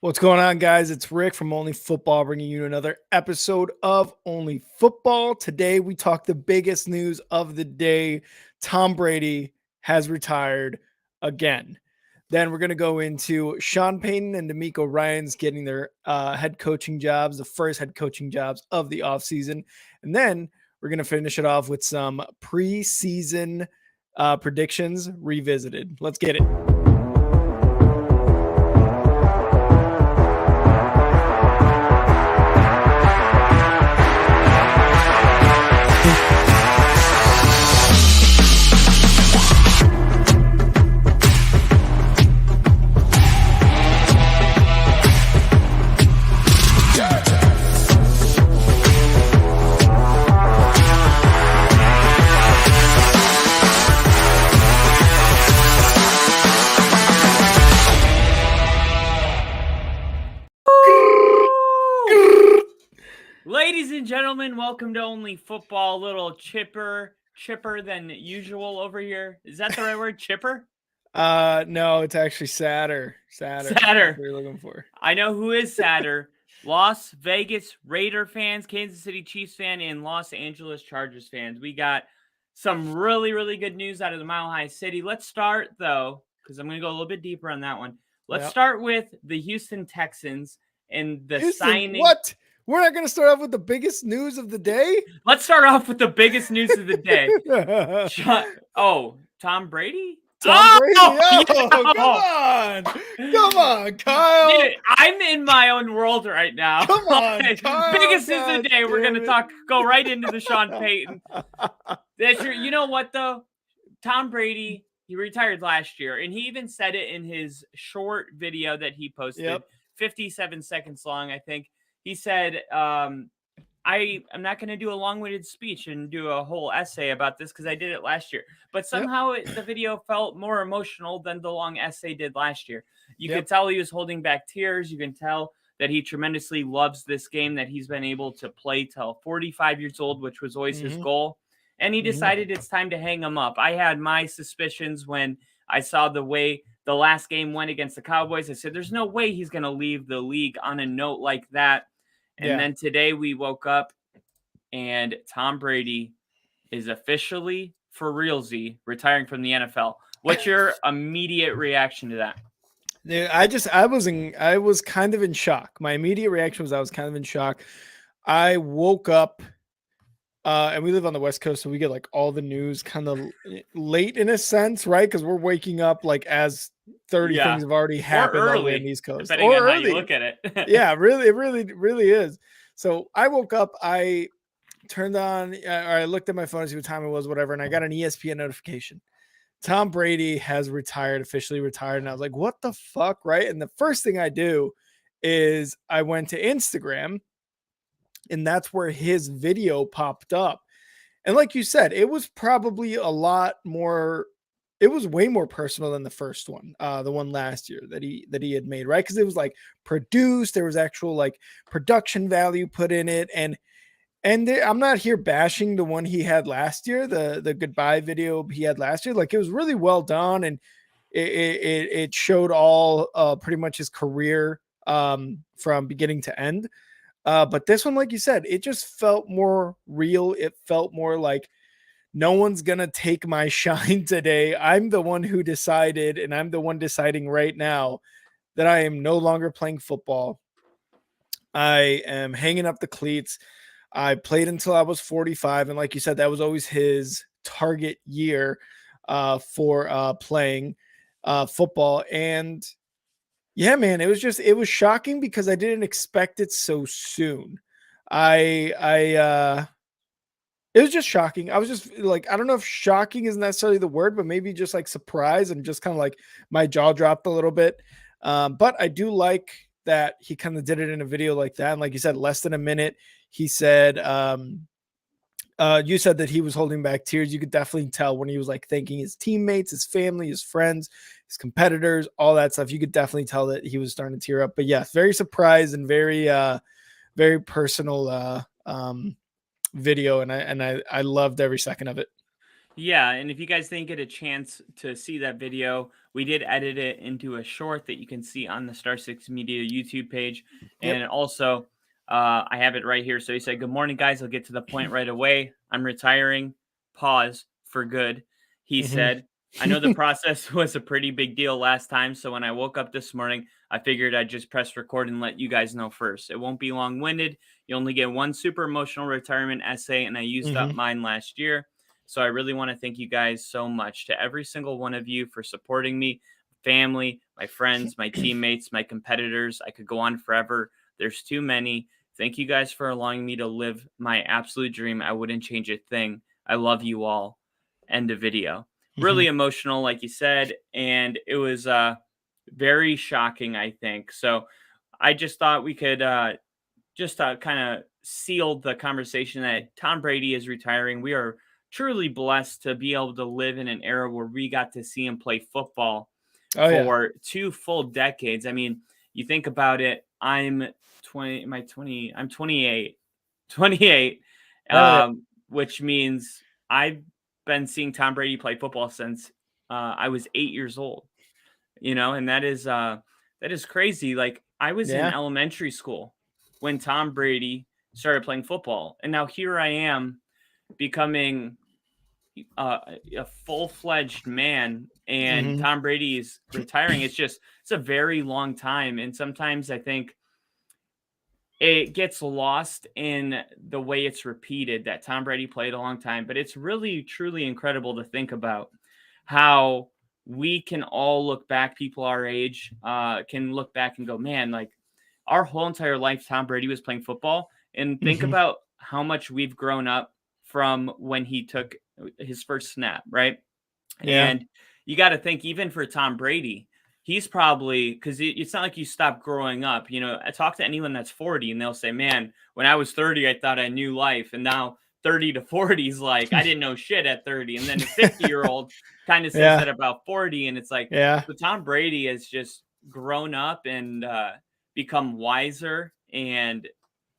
What's going on, guys? It's Rick from Only Football bringing you another episode of Only Football. Today, we talk the biggest news of the day. Tom Brady has retired again. Then we're going to go into Sean Payton and D'Amico Ryans getting their head coaching jobs, the first head coaching jobs of the offseason. And then we're going to finish it off with some preseason predictions revisited. Let's get it. Ladies and gentlemen, welcome to Only Football. A little chipper than usual over here. Is that the right word? Chipper? No, it's actually sadder. Sadder. That's what you're looking for. I know who is sadder. Las Vegas Raider fans, Kansas City Chiefs fan, and Los Angeles Chargers fans. We got some really, really good news out of the Mile High City. Let's start, though, because I'm going to go a little bit deeper on that one. Let's start with the Houston Texans and the signing. What? We're not going to start off with the biggest news of the day? Let's start off with the biggest news of the day. Tom Brady? Tom Brady? Oh, yeah. Come on, Kyle. Dude, I'm in my own world right now. Come on, Kyle. Biggest news of the day. We're going to go right into the Sean Payton. You know what, though? Tom Brady, he retired last year, and he even said it in his short video that he posted, 57 seconds long, I think. He said, I'm not going to do a long-winded speech and do a whole essay about this because I did it last year. But somehow the video felt more emotional than the long essay did last year. You could tell he was holding back tears. You can tell that he tremendously loves this game, that he's been able to play till 45 years old, which was always his goal. And he decided it's time to hang him up. I had my suspicions when I saw the way the last game went against the Cowboys. I said, there's no way he's going to leave the league on a note like that. And then today we woke up and Tom Brady is officially, for realsy, retiring from the NFL. What's your immediate reaction to that? Dude, I was kind of in shock. My immediate reaction was I was kind of in shock. I woke up and we live on the West Coast, so we get like all the news kind of late in a sense, right? Because we're waking up like as 30 things have already happened on the East Coast. Depending on how you look at it. Yeah, really, it really is. So I woke up, I turned on, or I looked at my phone to see what time it was, whatever, and I got an ESPN notification. Tom Brady has officially retired. And I was like, what the fuck, right? And the first thing I do is I went to Instagram, and that's where his video popped up. And like you said, it was probably it was way more personal than the first one, the one last year that he had made, right? Because it was like produced, there was actual like production value put in it, and I'm not here bashing the one he had last year, the goodbye video he had last year. Like, it was really well done, and it showed all pretty much his career from beginning to end. But this one, like you said, it just felt more real. It felt more like, no one's going to take my shine today. I'm the one who decided, and I'm the one deciding right now that I am no longer playing football. I am hanging up the cleats. I played until I was 45. And like you said, that was always his target year for playing football. And yeah, man, it was shocking because I didn't expect it so soon. It was just shocking. I was just like, I don't know if shocking is necessarily the word, but maybe just like surprise, and just kind of like my jaw dropped a little bit. But I do like that he kind of did it in a video like that. And like you said, less than a minute, he said, you said that he was holding back tears. You could definitely tell when he was like thanking his teammates, his family, his friends, his competitors, all that stuff. You could definitely tell that he was starting to tear up. But yeah, very surprised and very, very personal video, and I loved every second of it. Yeah, and if you guys didn't get a chance to see that video, We did edit it into a short that you can see on the Star Six Media YouTube page. Yep. And also, I have it right here. So he said, "Good morning, guys. I'll get to the point right away. I'm retiring. Pause for good." He said, "I know the process was a pretty big deal last time. So when I woke up this morning, I figured I'd just press record and let you guys know first. It won't be long winded. You only get one super emotional retirement essay, and I used up mine last year. So I really want to thank you guys so much, to every single one of you, for supporting me, family, my friends, my teammates, my competitors. I could go on forever. There's too many. Thank you guys for allowing me to live my absolute dream. I wouldn't change a thing. I love you all." End of video. Really emotional, like you said, and it was very shocking, I think. So I just thought we could just kind of seal the conversation that Tom Brady is retiring. We are truly blessed to be able to live in an era where we got to see him play football Oh yeah. for 2 full decades. I mean, you think about it, I'm 20, am I 20? I'm 28. 28, Hell yeah. which means I've been seeing Tom Brady play football since I was 8 years old, and that is crazy. Like, I was in Yeah. elementary school when Tom Brady started playing football, and now here I am becoming a full-fledged man, and Mhm. Tom Brady is retiring. It's a very long time, and sometimes I think it gets lost in the way it's repeated that Tom Brady played a long time, but it's really truly incredible to think about how we can all look back, people our age can look back and go, man, like, our whole entire life Tom Brady was playing football, and think Mhm. about how much we've grown up from when he took his first snap, right? Yeah. And you got to think, even for Tom Brady, he's probably, because it's not like you stop growing up. I talk to anyone that's 40 and they'll say, man, when I was 30, I thought I knew life. And now 30 to 40 is like, I didn't know shit at 30. And then a 50-year-old kind of says Yeah. that about 40. And it's like, Yeah. so Tom Brady has just grown up and become wiser. And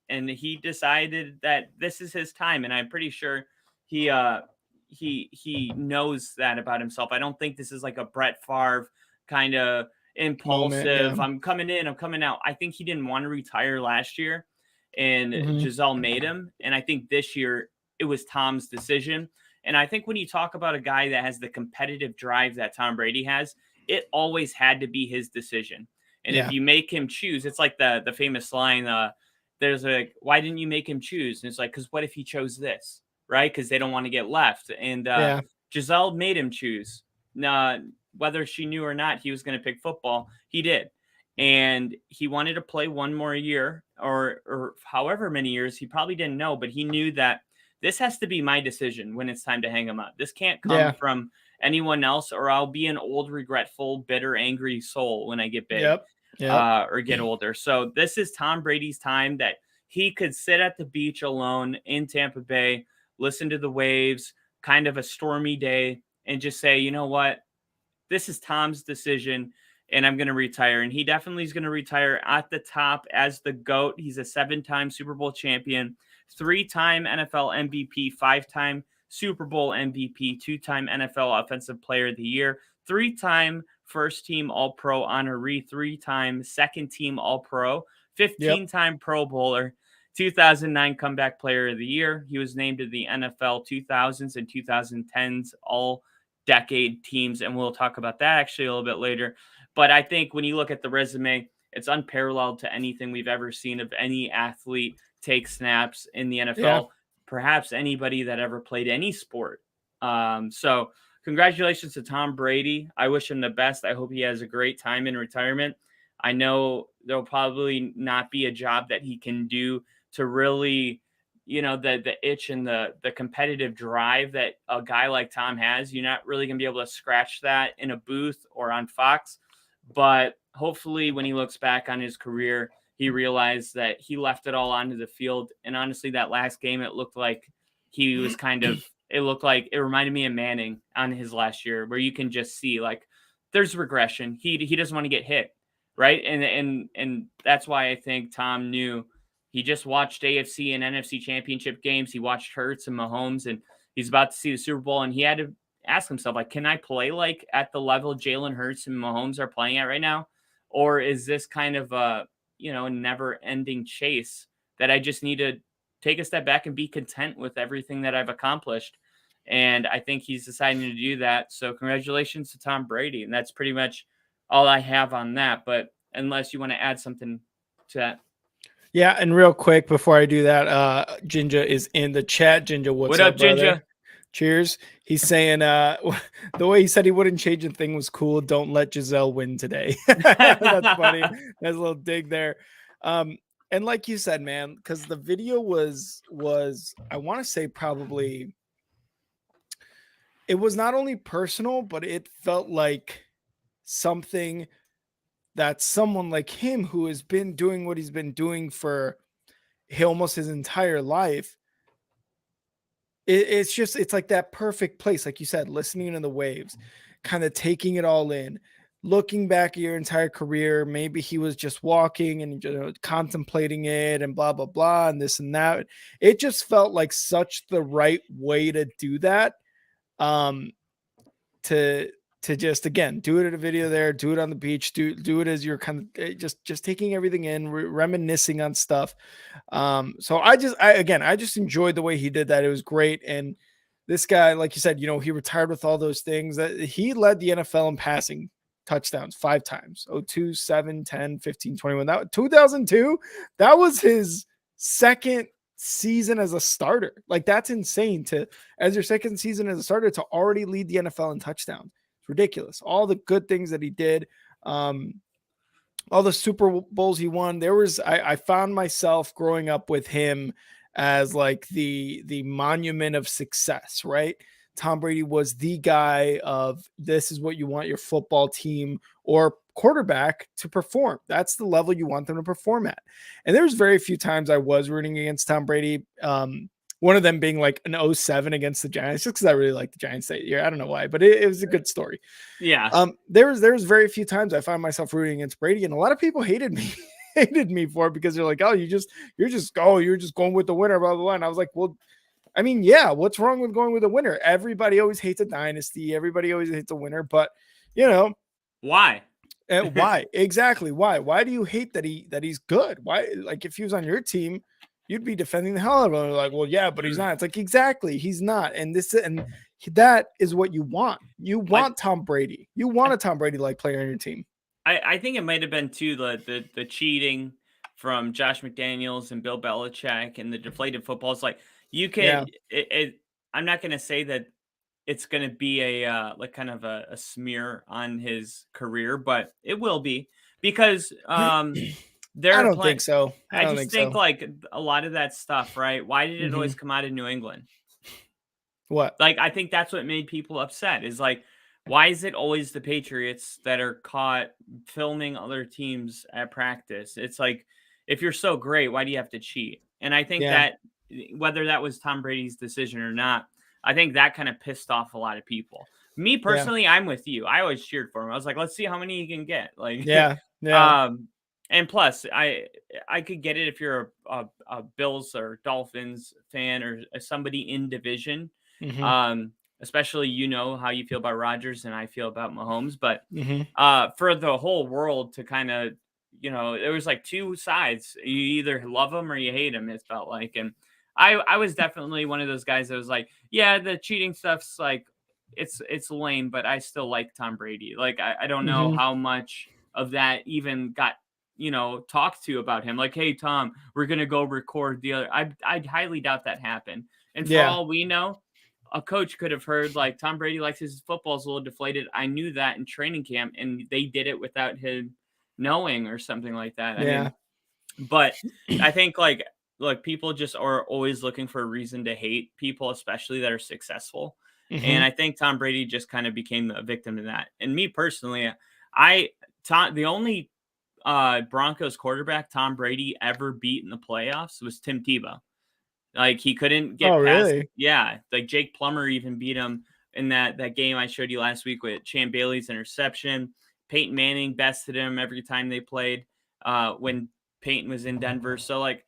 he decided that this is his time, and I'm pretty sure he he knows that about himself. I don't think this is like a Brett Favre kind of Moment. Yeah. impulsive, I'm coming in, I'm coming out. I think he didn't want to retire last year, and Mhm. Giselle made him, and I think this year it was Tom's decision. And I think when you talk about a guy that has the competitive drive that Tom Brady has, it always had to be his decision. And if Yeah. you make him choose, it's like the famous line, there's a, why didn't you make him choose? And it's like, because what if he chose this, right? Because they don't want to get left. And Yeah. Giselle made him choose. Uh, Whether she knew or not he was going to pick football, he did. And he wanted to play one more year, or however many years. He probably didn't know, but he knew that this has to be my decision when it's time to hang him up. This can't come Yeah. from anyone else, or I'll be an old, regretful, bitter, angry soul when I get big Yep. Yep. or get older. So this is Tom Brady's time that he could sit at the beach alone in Tampa Bay, listen to the waves, kind of a stormy day, and just say, you know what? This is Tom's decision, and I'm going to retire. And he definitely is going to retire at the top as the GOAT. He's a 7-time Super Bowl champion, 3-time NFL MVP, 5-time Super Bowl MVP, 2-time NFL Offensive Player of the Year, 3-time first team All Pro honoree, 3-time second team All Pro, Yep. 15-time Pro Bowler, 2009 Comeback Player of the Year. He was named to the NFL 2000s and 2010s All Decade teams, and we'll talk about that actually a little bit later. But I think when you look at the resume, it's unparalleled to anything we've ever seen of any athlete take snaps in the Yeah. NFL, perhaps anybody that ever played any sport. So congratulations to Tom Brady. I wish him the best. I hope he has a great time in retirement. I know there'll probably not be a job that he can do to really, the itch and the competitive drive that a guy like Tom has. You're not really gonna be able to scratch that in a booth or on Fox. But hopefully when he looks back on his career, he realized that he left it all onto the field. And honestly, that last game, it looked like he was it looked like it reminded me of Manning on his last year, where you can just see, like, there's regression. He doesn't want to get hit, right? And that's why I think Tom knew. He just watched AFC and NFC championship games. He watched Hurts and Mahomes, and he's about to see the Super Bowl. And ask himself, like, can I play like at the level Jalen Hurts and Mahomes are playing at right now? Or is this kind of a, never ending chase that I just need to take a step back and be content with everything that I've accomplished? And I think he's deciding to do that. So congratulations to Tom Brady. And that's pretty much all I have on that. But unless you want to add something to that. Yeah, and real quick before I do that, Jinja is in the chat. Jinja, what's What up, brother? Jinja? Cheers. He's saying the way he said he wouldn't change a thing was cool. Don't let Giselle win today. That's funny. There's a little dig there. And like you said, man, because the video was I want to say probably it was not only personal, but it felt like something that someone like him who has been doing what he's been doing for almost his entire life. It's like that perfect place, like you said, listening to the waves, kind of taking it all in, looking back at your entire career. Maybe he was just walking and contemplating it and blah blah blah and this and that. It just felt like such the right way to do that. To just again do it in a video there, do it on the beach, do it as you're kind of just taking everything in, reminiscing on stuff. So I just enjoyed the way he did that. It was great. And this guy, like you said, he retired with all those things. That he led the NFL in passing touchdowns 5 times. 02, 7, 10, 15, 21. That 2002, that was his second season as a starter. Like, that's insane, to as your second season as a starter to already lead the NFL in touchdowns. It's ridiculous. All the good things that he did, all the Super Bowls he won. I found myself growing up with him as like the monument of success, right? Tom Brady was the guy of, this is what you want your football team or quarterback to perform. That's the level you want them to perform at. And there's very few times I was rooting against Tom Brady. One of them being like an 07 against the Giants, just because I really like the Giants that year. I don't know why, but it was a good story. Yeah. There was very few times I found myself rooting against Brady, and a lot of people hated me for it, because they're like, oh, you're just going with the winner, blah, blah, blah. And I was like, well, I mean, yeah, what's wrong with going with a winner? Everybody always hates a dynasty. Everybody always hates a winner, but why? Why exactly? Why do you hate that he's good? Why, like, if he was on your team, you'd be defending the hell out of him. Like, well, yeah, but he's not. It's like, exactly, he's not. And that is what you want. You want Tom Brady. You want a Tom Brady like player on your team. I think it might have been too the cheating from Josh McDaniels and Bill Belichick and the deflated footballs. Like, you can, I'm not going to say that it's going to be a like kind of a smear on his career, but it will be, because I don't think so. I just think like a lot of that stuff, right? Why did it always come out of New England? What? Like, I think that's what made people upset, is like, why is it always the Patriots that are caught filming other teams at practice? It's like, if you're so great, why do you have to cheat? And I think that whether that was Tom Brady's decision or not, I think that kind of pissed off a lot of people. Me personally, I'm with you. I always cheered for him. I was like, let's see how many he can get. Like, and plus, I could get it if you're a Bills or Dolphins fan or somebody in division. Especially, how you feel about Rodgers and I feel about Mahomes. But for the whole world to kind of, there was like two sides. You either love him or you hate him, it felt like. And I was definitely one of those guys that was like, yeah, the cheating stuff's like, it's lame, but I still like Tom Brady. Like, I don't know how much of that even got, talked to about him. Like, hey, Tom, we're going to go record the other. I highly doubt that happened. And for all we know, a coach could have heard, like, Tom Brady likes his football's a little deflated. I knew that in training camp, and they did it without him knowing or something like that. I mean, but I think, like, look, people just are always looking for a reason to hate people, especially that are successful. And I think Tom Brady just kind of became a victim to that. And me personally, the only Broncos quarterback Tom Brady ever beat in the playoffs was Tim Tebow. Like, he couldn't get past. Really? Yeah. Like, Jake Plummer even beat him in that game I showed you last week with Champ Bailey's interception. Peyton Manning bested him every time they played when Payton was in Denver. So, like,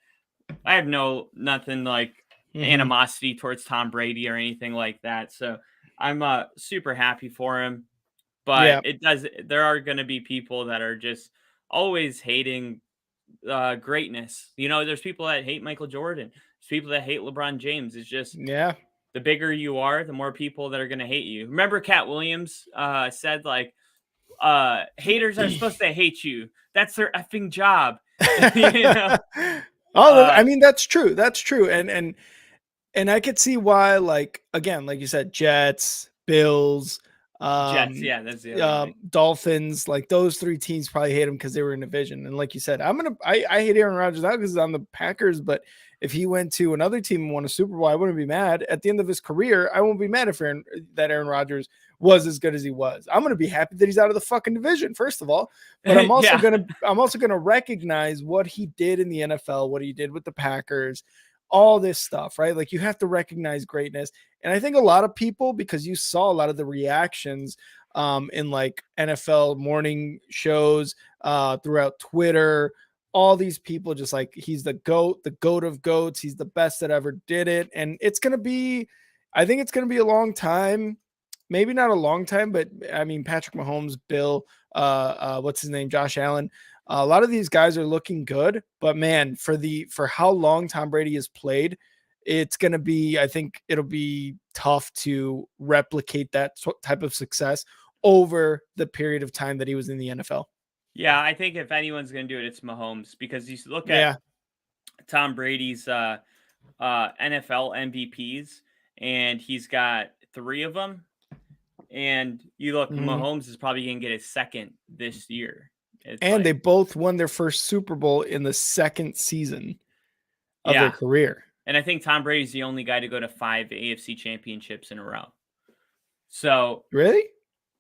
I have nothing like animosity towards Tom Brady or anything like that. So I'm super happy for him, but Yeah. there are going to be people that are just always hating greatness. There's people that hate Michael Jordan. There's people that hate LeBron James. It's just Yeah. the bigger you are, the more people that are going to hate you. Remember Cat Williams said like haters are supposed to hate you. That's their effing job. you know. Oh, look, Uh I mean, that's true. That's true. And I could see why, like, again, like you said, Jets, Bills, Jets, yeah, that's the other one. Dolphins, like those three teams probably hate him because they were in division. And like you said, I hate Aaron Rodgers now because he's on the Packers, but if he went to another team and won a Super Bowl, I wouldn't be mad. At the end of his career, I won't be mad if Aaron Rodgers was as good as he was. I'm gonna be happy that he's out of the fucking division, first of all. But I'm also Yeah. gonna recognize what he did in the NFL, what he did with the Packers, all this stuff, right? Like you have to recognize greatness. And I think a lot of people, because you saw a lot of the reactions in like NFL morning shows, throughout Twitter, all these people just like, he's the goat of goats. He's the best that ever did it. And I think it's going to be a long time. Maybe not a long time, but I mean, Patrick Mahomes, Bill, what's his name? Josh Allen. A lot of these guys are looking good, but man, for how long Tom Brady has played, it's going to be, I think it'll be tough to replicate that type of success over the period of time that he was in the NFL. Yeah, I think if anyone's going to do it, it's Mahomes because you look at Yeah. Tom Brady's NFL MVPs, and he's got 3 of them. And you look, Mhm. Mahomes is probably going to get his second this year. It's And they like, both won their first Super Bowl in the second season of their yeah. career. And I think Tom Brady's the only guy to go to 5 AFC championships in a row. So, Really?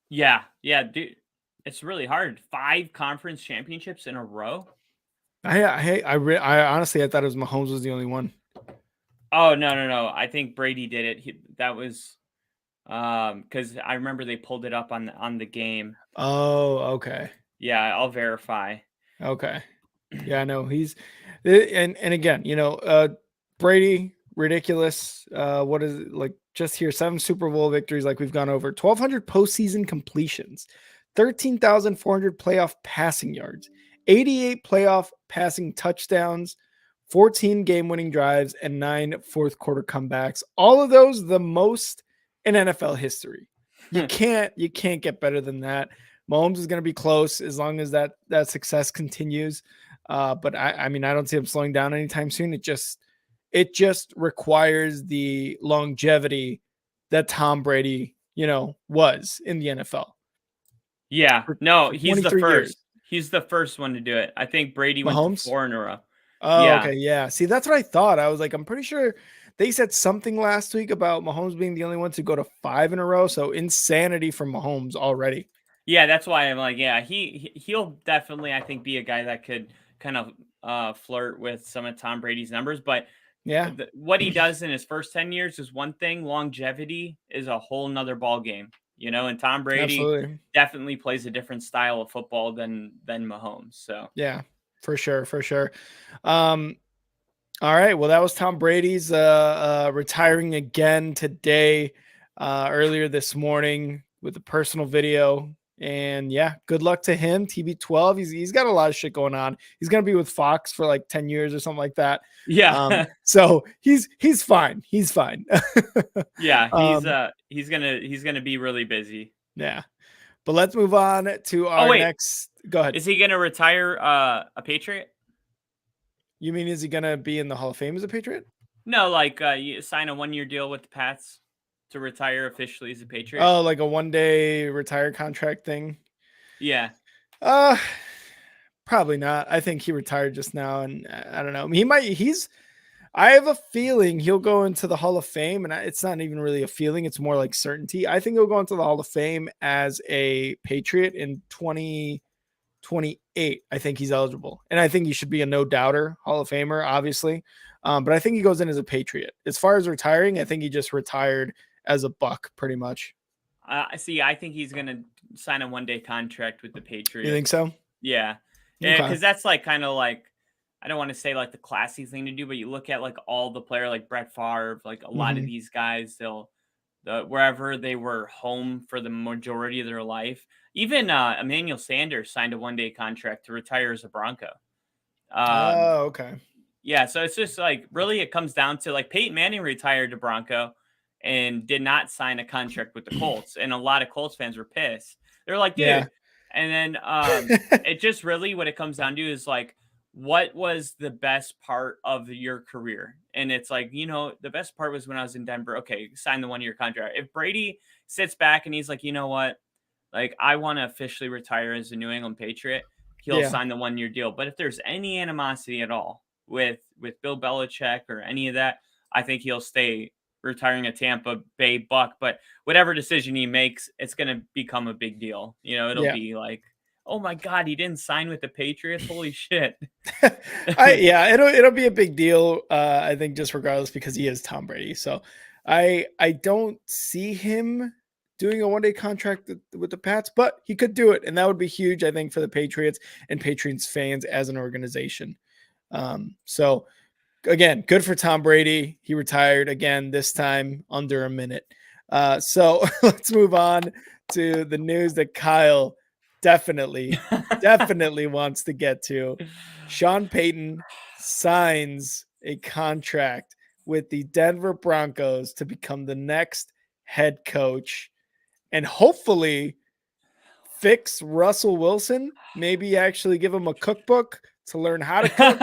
yeah, dude, it's really hard. 5 conference championships in a row. I honestly, I thought it was Mahomes was the only one. Oh, no. I think Brady did it. That was because I remember they pulled it up on the game. Oh, okay. Yeah, I'll verify. Okay. Yeah, no, and again, Brady, ridiculous. What is it like? Just here, 7 Super Bowl victories, like we've gone over, 1,200 postseason completions, 13,400 playoff passing yards, 88 playoff passing touchdowns, 14 game-winning drives, and 9 fourth quarter comebacks. All of those, the most in NFL history. You can't get better than that. Mahomes is going to be close as long as that success continues. But I mean, I don't see him slowing down anytime soon. It just requires the longevity that Tom Brady, was in the NFL Yeah, for, no, for he's the 23 years. first. He's the first one to do it. I think Brady went to Mahomes. 4 in a row. Oh, Yeah. okay. Yeah. See, that's what I thought. I was like, I'm pretty sure they said something last week about Mahomes being the only one to go to 5 in a row. So insanity from Mahomes already. Yeah, that's why I'm like, yeah, he'll definitely, I think, be a guy that could kind of flirt with some of Tom Brady's numbers. But Yeah. what he does in his first 10 years is one thing. Longevity is a whole nother ball game, and Tom Brady Absolutely. definitely plays a different style of football than Mahomes. So Yeah, for sure. For sure. Um, All right. Well, that was Tom Brady's retiring again today, earlier this morning with a personal video. And yeah, good luck to him. TB12. He's got a lot of shit going on. He's gonna be with Fox for like 10 years or something like that. yeah, So he's fine. He's fine. yeah, um, he's gonna be really busy. yeah. But let's move on to Oh our wait, next. Go ahead. is he gonna retire a Patriot? You mean is he gonna be in the Hall of Fame as a Patriot? No, like you sign a 1-year deal with the Pats to retire officially as a Patriot. Oh, like a 1-day retire contract thing. Yeah. Uh Probably not. I think he retired just now, and I don't know. He might. I have a feeling he'll go into the Hall of Fame, and it's not even really a feeling; it's more like certainty. I think he'll go into the Hall of Fame as a Patriot in 2028. I think he's eligible, and I think he should be a no doubter Hall of Famer, obviously. But I think he goes in as a Patriot. As far as retiring, I think he just retired as a Buck, pretty much. See. I think he's gonna sign a 1-day contract with the You think Patriots. so? Yeah, Okay. because that's like kind of like I don't want to say like the classy thing to do, but you look at like all the player like Brett Favre, like a lot of Hmm. these guys, they'll wherever they were home for the majority of their life. Even Emmanuel Sanders signed a 1-day contract to retire as a Bronco. Um, Oh, okay. yeah, so it's just like really it comes down to like Peyton Manning retired to Bronco and did not sign a contract with the Colts, and a lot of Colts fans were pissed. They're like, Yeah. dude, and then it just really what it comes down to is like, what was the best part of your career? And it's like, the best part was when I was in Denver. Okay, sign the 1-year contract. If Brady sits back and he's like, you know what, like I want to officially retire as a New England Patriot, he'll Yeah. sign the 1-year deal. But if there's any animosity at all with Bill Belichick or any of that, I think he'll stay retiring a Tampa Bay Buck. But whatever decision he makes, it's going to become a big deal. It'll Yeah. be like, oh my God, he didn't sign with the Patriots. Holy shit. It'll be a big deal. I think just regardless because he is Tom Brady. So I don't see him doing a 1-day contract with the Pats, but he could do it, and that would be huge. I think for the Patriots and Patriots fans as an organization. So again, good for Tom Brady. He retired again, this time under a minute. So let's move on to the news that Kyle definitely wants to get to. Sean Payton signs a contract with the Denver Broncos to become the next head coach and hopefully fix Russell Wilson, maybe actually give him a cookbook to learn how to cook.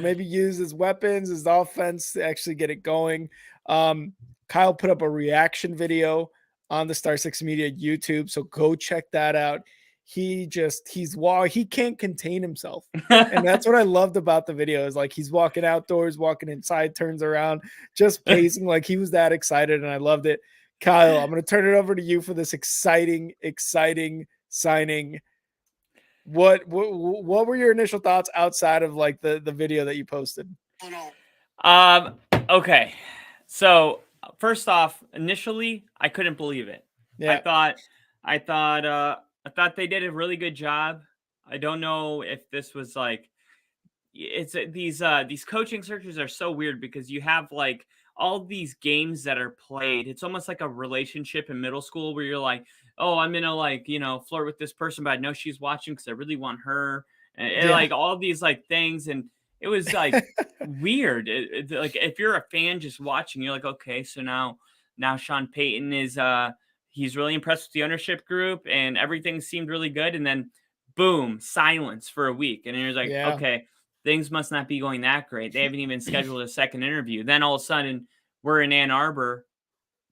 Maybe use his weapons, his offense to actually get it going. Kyle put up a reaction video on the Star Six Media YouTube, so go check that out. He can't contain himself. And that's what I loved about the video is like he's walking outdoors, walking inside, turns around, just pacing like he was that excited, and I loved it. Kyle, I'm going to turn it over to you for this exciting signing. What were your initial thoughts outside of like the video that you posted? Okay. So first off, initially I couldn't believe it. Yeah. I thought they did a really good job. I don't know if this was like these coaching searches are so weird because you have like all these games that are played. It's almost like a relationship in middle school where you're like, oh, I'm gonna like flirt with this person, but I know she's watching because I really want her, and Yeah. like all these like things, and it was like weird. Like if you're a fan just watching, you're like, okay, so now Sean Payton is he's really impressed with the ownership group and everything seemed really good, and then boom, silence for a week, and you're like, Yeah. okay, things must not be going that great. They haven't even scheduled a second interview. Then all of a sudden, we're in Ann Arbor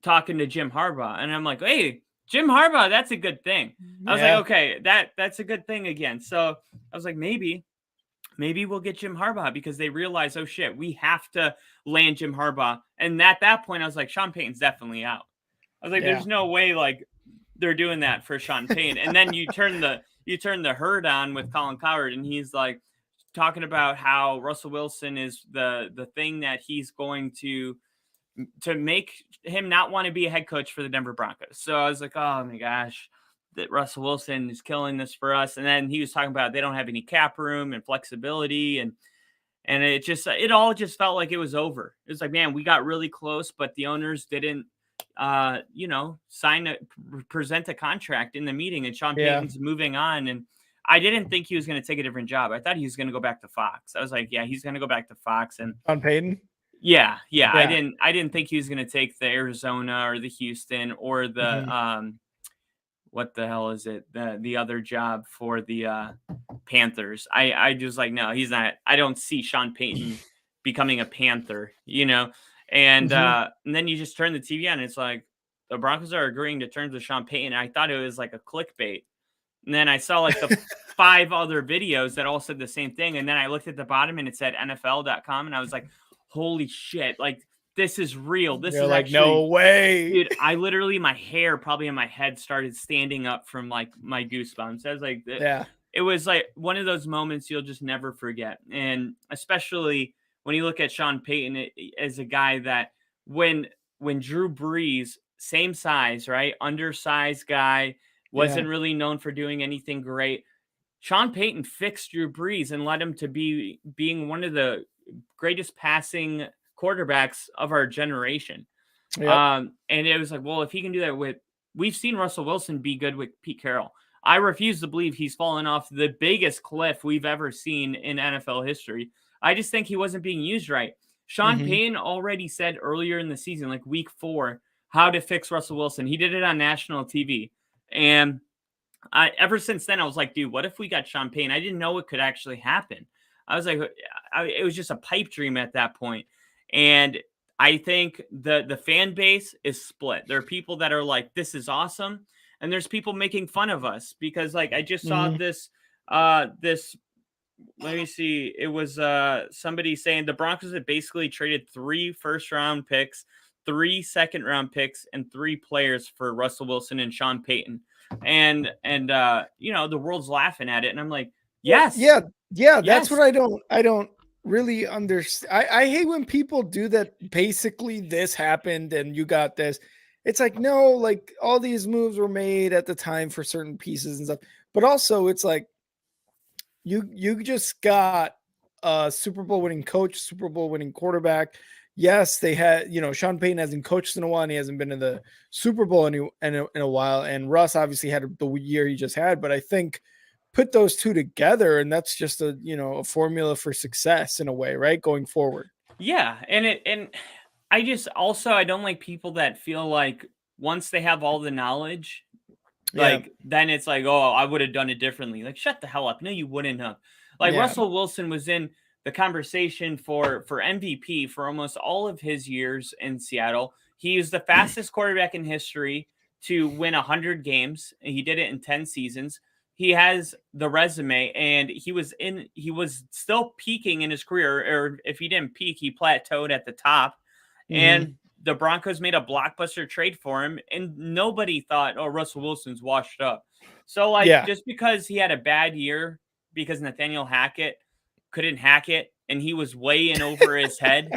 talking to Jim Harbaugh, and I'm like, hey, Jim Harbaugh, that's a good thing. I was like, Yeah. okay, that's a good thing again. So I was like, maybe we'll get Jim Harbaugh because they realize, oh shit, we have to land Jim Harbaugh. And at that point, I was like, Sean Payton's definitely out. I was like, Yeah. there's no way like they're doing that for Sean Payton. And then you turn the herd on with Colin Cowherd, and he's like talking about how Russell Wilson is the thing that he's going to make him not want to be a head coach for the Denver Broncos. So I was like, oh my gosh, that Russell Wilson is killing this for us. And then he was talking about they don't have any cap room and flexibility, and it all just felt like it was over. It was like, man, we got really close, but the owners didn't present a contract in the meeting, and Sean Yeah. Payton's moving on. And I didn't think he was going to take a different job. I thought he was going to go back to Fox. I was like, yeah, he's going to go back to Fox. And On Payton? yeah. Yeah. I didn't think he was going to take the Arizona or the Houston or the what the hell is it? The other job for the Panthers. I just like, no, he's not. I don't see Sean Payton becoming a Panther, And then you just turn the TV on and it's like the Broncos are agreeing to terms with Sean Payton. I thought it was like a clickbait. And then I saw like the 5 other videos that all said the same thing. And then I looked at the bottom and it said NFL.com. And I was like, holy shit, like this is real. This You're is like, actually, no way. dude. I literally, my hair probably in my head started standing up from like my goosebumps. I was like, Yeah. It was like one of those moments you'll just never forget. And especially when you look at Sean Payton as a guy that when Drew Brees, same size, right? Undersized guy, wasn't really known for doing anything great. Sean Payton fixed Drew Brees and led him to being one of the greatest passing quarterbacks of our generation. Yep. And it was like, well, if he can do that we've seen Russell Wilson be good with Pete Carroll. I refuse to believe he's fallen off the biggest cliff we've ever seen in NFL history. I just think he wasn't being used right. Sean Mm-hmm. Payton already said earlier in the season, like week 4, how to fix Russell Wilson. He did it on national TV. And ever since then, I was like, dude, what if we got Sean Payton? I didn't know it could actually happen. I was like, it was just a pipe dream at that point. And I think the fan base is split. There are people that are like, this is awesome. And there's people making fun of us because like I just saw Mm-hmm. this let me see. It was somebody saying the Broncos had basically traded 3 first-round picks, 3 second-round picks, and 3 players for Russell Wilson and Sean Payton. And the world's laughing at it. And I'm like, Well, yes, yeah, that's what yes. I don't really understand. I hate when people do that. Basically, this happened and you got this. It's like, no, like all these moves were made at the time for certain pieces and stuff. But also, it's like you just got a Super Bowl winning coach, Super Bowl winning quarterback. Yes, they had, Sean Payton hasn't coached in a while and he hasn't been in the Super Bowl in a while. And Russ obviously had the year he just had, but I think put those two together and that's just a formula for success in a way, right? Going forward. Yeah, and I don't like people that feel like once they have all the knowledge, Yeah. like then it's like, oh, I would have done it differently. Like, shut the hell up. No, you wouldn't have. Like Yeah. Russell Wilson was in the conversation for MVP for almost all of his years in Seattle. He is the fastest quarterback in history to win 100 games. And he did it in 10 seasons. He has the resume, and he was still peaking in his career, or if he didn't peak, he plateaued at the top. Mm-hmm. And the Broncos made a blockbuster trade for him, and nobody thought, oh, Russell Wilson's washed up. So, like, Yeah. just because he had a bad year because Nathaniel Hackett couldn't hack it and he was way in over his head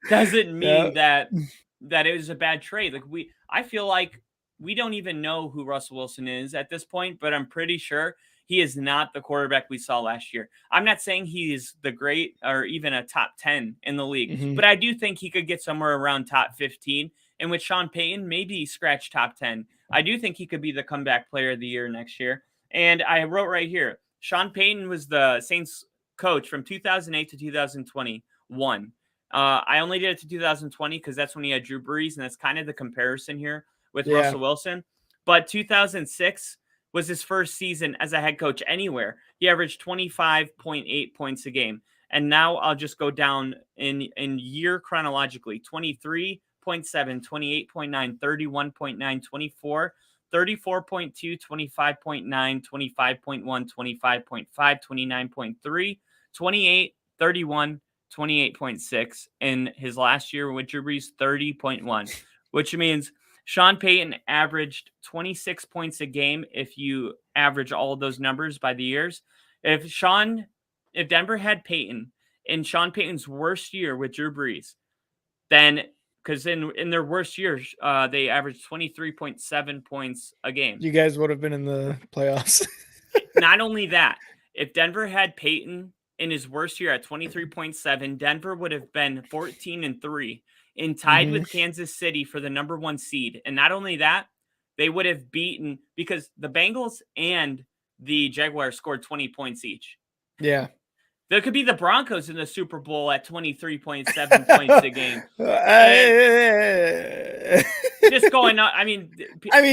doesn't Yeah. mean that it was a bad trade. Like I feel like we don't even know who Russell Wilson is at this point, but I'm pretty sure he is not the quarterback we saw last year. I'm not saying he is the great or even a top 10 in the league, Mm-hmm. but I do think he could get somewhere around top 15. And with Sean Payton, maybe scratch top 10. I do think he could be the comeback player of the year next year. And I wrote right here, Sean Payton was the Saints coach from 2008 to 2021. I only did it to 2020 because that's when he had Drew Brees, and that's kind of the comparison here with Yeah. Russell Wilson. But 2006 was his first season as a head coach anywhere. He averaged 25.8 points a game. And now I'll just go down in year chronologically: 23.7, 28.9, 31.9, 24, 34.2, 25.9, 25.1, 25.5, 29.3, 28, 31, 28.6. In his last year with Drew Brees, 30.1, which means Sean Payton averaged 26 points a game if you average all of those numbers by the years. If Denver had Payton in Sean Payton's worst year with Drew Brees, then because in their worst years, they averaged 23.7 points a game. You guys would have been in the playoffs. Not only that, if Denver had Payton in his worst year at 23.7, Denver would have been 14-3 and tied Mm-hmm. with Kansas City for the number 1 seed. And not only that, they would have beaten, because the Bengals and the Jaguars scored 20 points each. Yeah. There could be the Broncos in the Super Bowl at 23.7 points a game. Just going on. I mean,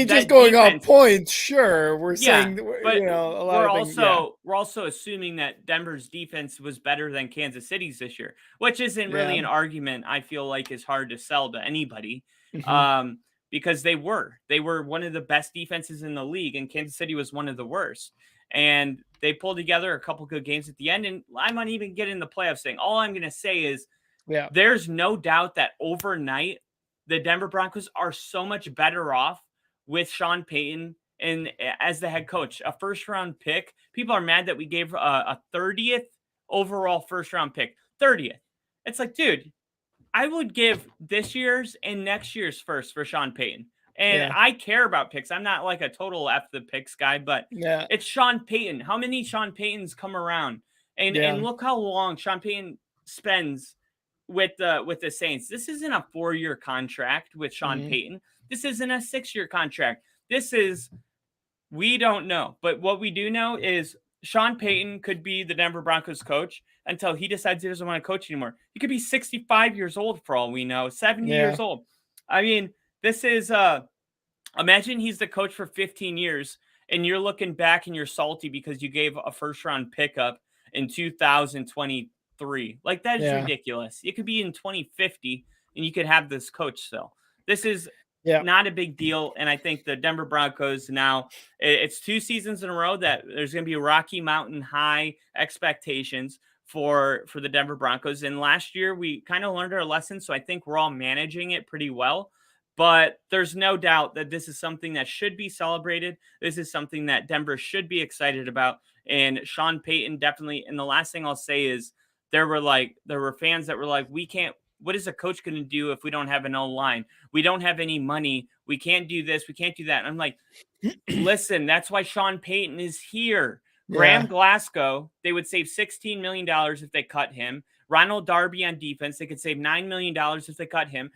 just going off points. Sure, we're saying, but a lot of things. We're also assuming that Denver's defense was better than Kansas City's this year, which isn't really Yeah. an argument. I feel like is hard to sell to anybody, Mhm. because they were one of the best defenses in the league, and Kansas City was one of the worst. And they pulled together a couple good games at the end, and I might even get in the playoffs thing. All I'm going to say is, there's no doubt that overnight the Denver Broncos are so much better off with Sean Payton and as the head coach. A first-round pick. People are mad that we gave a 30th overall first-round pick. 30th. It's like, dude, I would give this year's and next year's first for Sean Payton. And I care about picks. I'm not like a total F the picks guy, but it's Sean Payton. How many Sean Paytons come around? And look how long Sean Payton spends with the Saints, this isn't a 4-year contract with Sean Mhm. Payton. This isn't a 6-year contract. This is, we don't know. But what we do know is Sean Payton could be the Denver Broncos coach until he decides he doesn't want to coach anymore. He could be 65 years old for all we know, 70 Yeah. years old. I mean, this is imagine he's the coach for 15 years and you're looking back and you're salty because you gave a first round pickup in 2023. Like, that is Yeah. ridiculous. It could be in 2050 and you could have this coach still. This is Yeah. not a big deal. And I think the Denver Broncos now, it's 2 seasons in a row that there's going to be Rocky Mountain high expectations for the Denver Broncos. And last year we kind of learned our lesson. So I think we're all managing it pretty well. But there's no doubt that this is something that should be celebrated. This is something that Denver should be excited about. And Sean Payton definitely. And the last thing I'll say is there were fans that were like, we can't, what is a coach going to do if we don't have an O line? We don't have any money. We can't do this. We can't do that. And I'm like, listen, that's why Sean Payton is here. Graham Yeah. Glasgow, they would save $16 million if they cut him. Ronald Darby on defense, they could save $9 million if they cut him.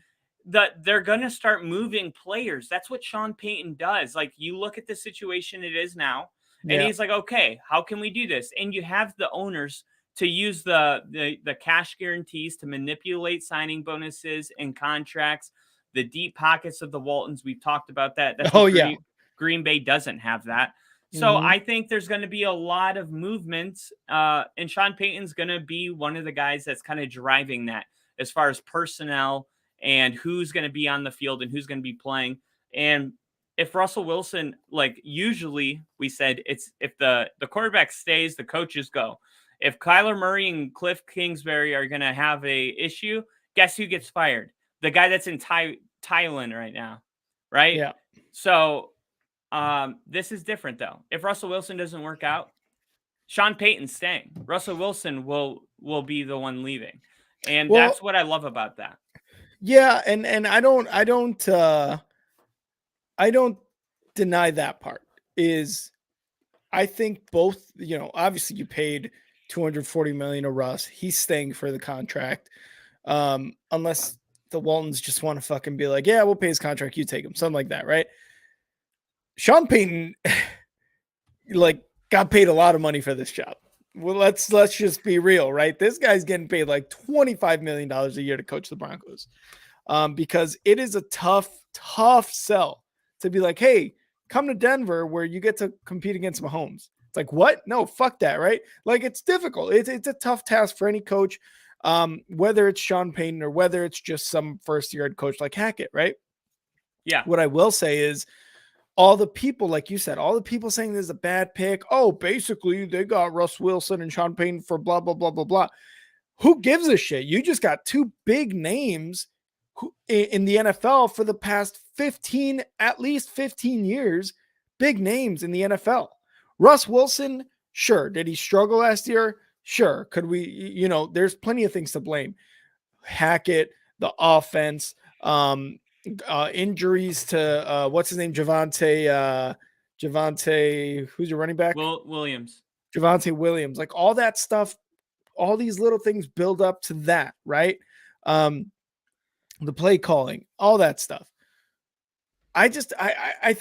They're going to start moving players. That's what Sean Payton does. Like, you look at the situation it is now, and Yeah. he's like, okay, how can we do this? And you have the owners to use the cash guarantees to manipulate signing bonuses and contracts, the deep pockets of the Waltons. We've talked about that. That's Oh what yeah. Green Bay doesn't have that. So Mhm. I think there's going to be a lot of movements, and Sean Payton's going to be one of the guys that's kind of driving that as far as personnel and who's going to be on the field and who's going to be playing. And if Russell Wilson, like, usually we said, it's if the quarterback stays, the coaches go. If Kyler Murray and Cliff Kingsbury are going to have a issue, guess who gets fired? The guy that's in Thailand right now, right? Yeah. So this is different though. If Russell Wilson doesn't work out, Sean Payton's staying. Russell Wilson will be the one leaving. And Well, that's what I love about that. yeah, and I don't deny that part. Is I think both, obviously you paid 240 million to Russ. He's staying for the contract. Unless the Waltons just want to fucking be like, yeah, we'll pay his contract, you take him, something like that, right? Sean Payton like got paid a lot of money for this job. Well, let's just be real, right? This guy's getting paid like $25 million a year to coach the Broncos. Because it is a tough sell to be like, hey, come to Denver where you get to compete against Mahomes. It's like, what? No, fuck that, right? Like, it's difficult. It's a tough task for any coach, whether it's Sean Payton or whether it's just some first-year head coach like Hackett, right? Yeah. What I will say is all the people, like you said, all the people saying this is a bad pick. Oh, basically, they got Russ Wilson and Sean Payton for blah, blah, blah, blah, blah. Who gives a shit? You just got two big names in the NFL for the past at least 15 years, big names in the NFL. Russ Wilson, sure. Did he struggle last year? Sure. Could we, there's plenty of things to blame. Hackett, the offense, injuries to what's his name? Javonte, who's your running back? Williams. Javonte Williams. Like, all that stuff, all these little things build up to that, right? The play calling, all that stuff. I think I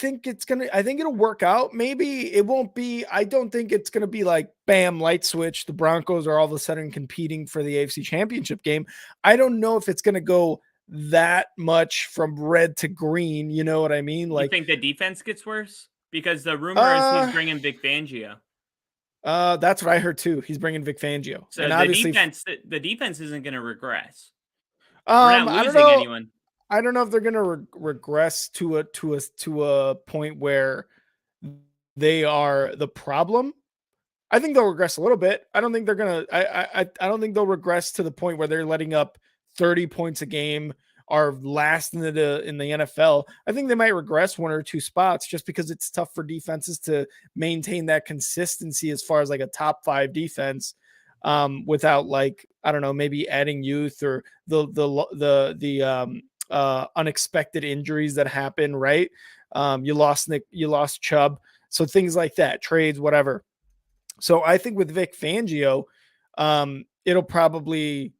think it'll work out. Maybe it won't be. I don't think it's going to be like bam, light switch. The Broncos are all of a sudden competing for the AFC Championship game. I don't know if it's going to go that much from red to green. You know what I mean? Like, you think the defense gets worse? Because the rumor is he's bringing Vic Fangio. That's what I heard too. He's bringing Vic Fangio. So and the defense isn't going to regress. We're not I losing don't know. anyone. I don't know if they're going to regress to a point where they are the problem. I think they'll regress a little bit. I don't think they're going to. I don't think they'll regress to the point where they're letting up 30 points a game, are last in the NFL. I think they might regress 1 or 2 spots just because it's tough for defenses to maintain that consistency as far as like a top 5 defense. Without, like, I don't know, maybe adding youth or the unexpected injuries that happen, right? You lost Chubb. So things like that, trades, whatever. So I think with Vic Fangio, it'll probably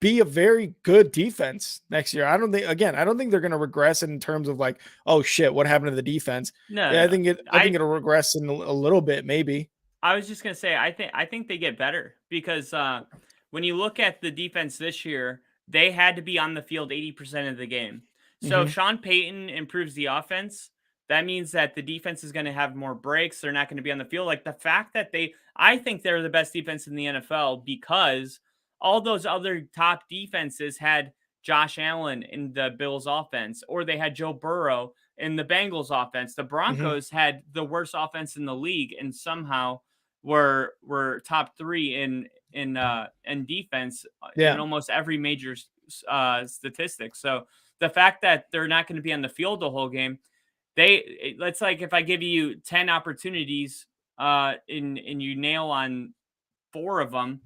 be a very good defense next year. I don't think they're going to regress in terms of like, oh shit, what happened to the defense? No, Yeah, no. I think it'll regress in a little bit, maybe. I was just gonna say, I think they get better because when you look at the defense this year, they had to be on the field 80% of the game. So if Mm-hmm. Sean Payton improves the offense, that means that the defense is going to have more breaks. They're not going to be on the field. Like the fact that I think they're the best defense in the NFL because all those other top defenses had Josh Allen in the Bills offense, or they had Joe Burrow in the Bengals offense. The Mm-hmm. Broncos had the worst offense in the league, and somehow were top 3 in defense in Yeah. almost every major statistic. So the fact that they're not going to be on the field the whole game, let's like if I give you 10 opportunities and you nail on 4 of them,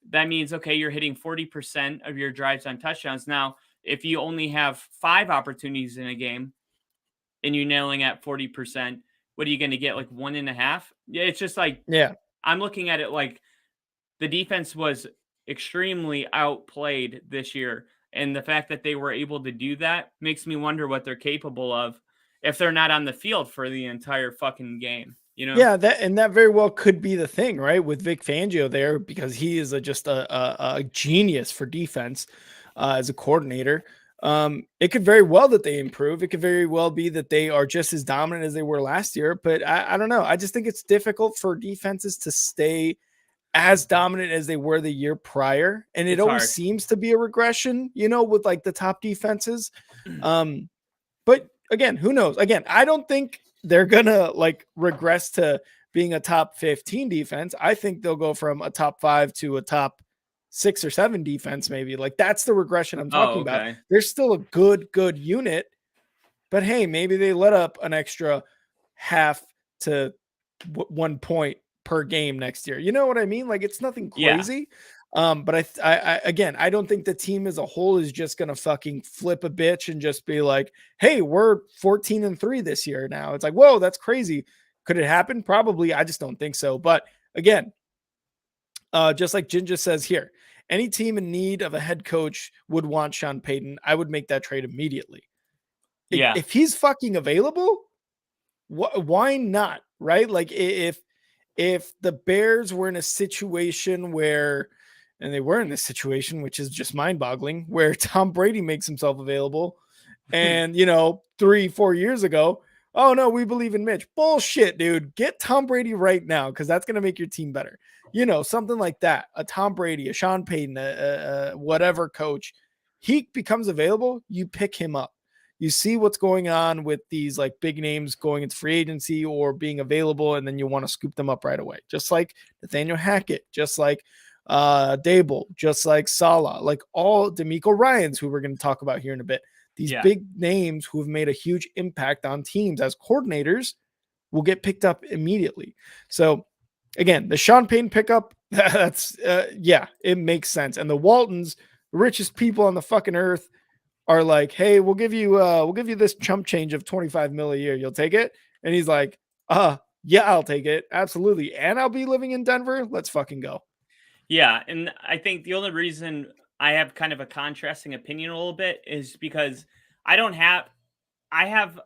that means okay, you're hitting 40% of your drives on touchdowns. Now, if you only have 5 opportunities in a game and you're nailing at 40%, what are you going to get? Like 1.5? Yeah, it's just like Yeah. I'm looking at it like the defense was extremely outplayed this year. And the fact that they were able to do that makes me wonder what they're capable of if they're not on the field for the entire fucking game, you know? Yeah, that very well could be the thing, right? With Vic Fangio there, because he is just a genius for defense as a coordinator. It could very well that they improve. It could very well be that they are just as dominant as they were last year. But I don't know. I just think it's difficult for defenses to stay as dominant as they were the year prior, and it It's always hard. seems to be a regression, with like the top defenses. Um, but again, who knows? Again, I don't think they're gonna like regress to being a top 15 defense. I think they'll go from a top 5 to a top 6 or 7 defense, maybe. Like that's the regression I'm Oh, talking about. okay. They're still a good unit, but hey, maybe they let up an extra half to 1 point per game next year. You know what I mean? Like it's nothing Yeah. crazy. But I again, I don't think the team as a whole is just gonna fucking flip a bitch and just be like, "Hey, we're 14-3 this year now." It's like, whoa, that's crazy. Could it happen? Probably. I just don't think so. But again, just like Ginger says here, any team in need of a head coach would want Sean Payton. I would make that trade immediately. Yeah. If he's fucking available, why not? Right? Like if the Bears were in a situation where, and they were in this situation, which is just mind boggling, where Tom Brady makes himself available and, 3-4 years ago, oh no, we believe in Mitch. Bullshit, dude. Get Tom Brady right now because that's going to make your team better. Something like that. A Tom Brady, a Sean Payton, a whatever coach, he becomes available, you pick him up. You see what's going on with these like big names going into free agency or being available, and then you want to scoop them up right away. Just like Nathaniel Hackett, just like Dable, just like Salah, like all D'Amico Ryans, who we're going to talk about here in a bit. These Yeah. big names who have made a huge impact on teams as coordinators will get picked up immediately. So again, the Sean Payton pickup, that's yeah, it makes sense. And the Waltons, the richest people on the fucking earth, are like, hey, we'll give you this chump change of 25 mil a year. You'll take it? And he's like, yeah, I'll take it. Absolutely. And I'll be living in Denver. Let's fucking go. Yeah, and I think the only reason I have kind of a contrasting opinion a little bit is because I don't have I have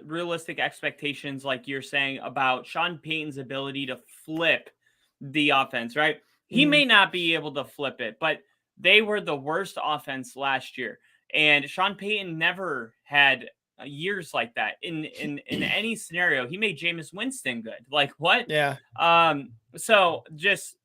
realistic expectations, like you're saying, about Sean Payton's ability to flip the offense, right? He Mm-hmm. may not be able to flip it, but they were the worst offense last year. And Sean Payton never had years like that in any scenario. He made Jameis Winston good. Like what? Yeah. So just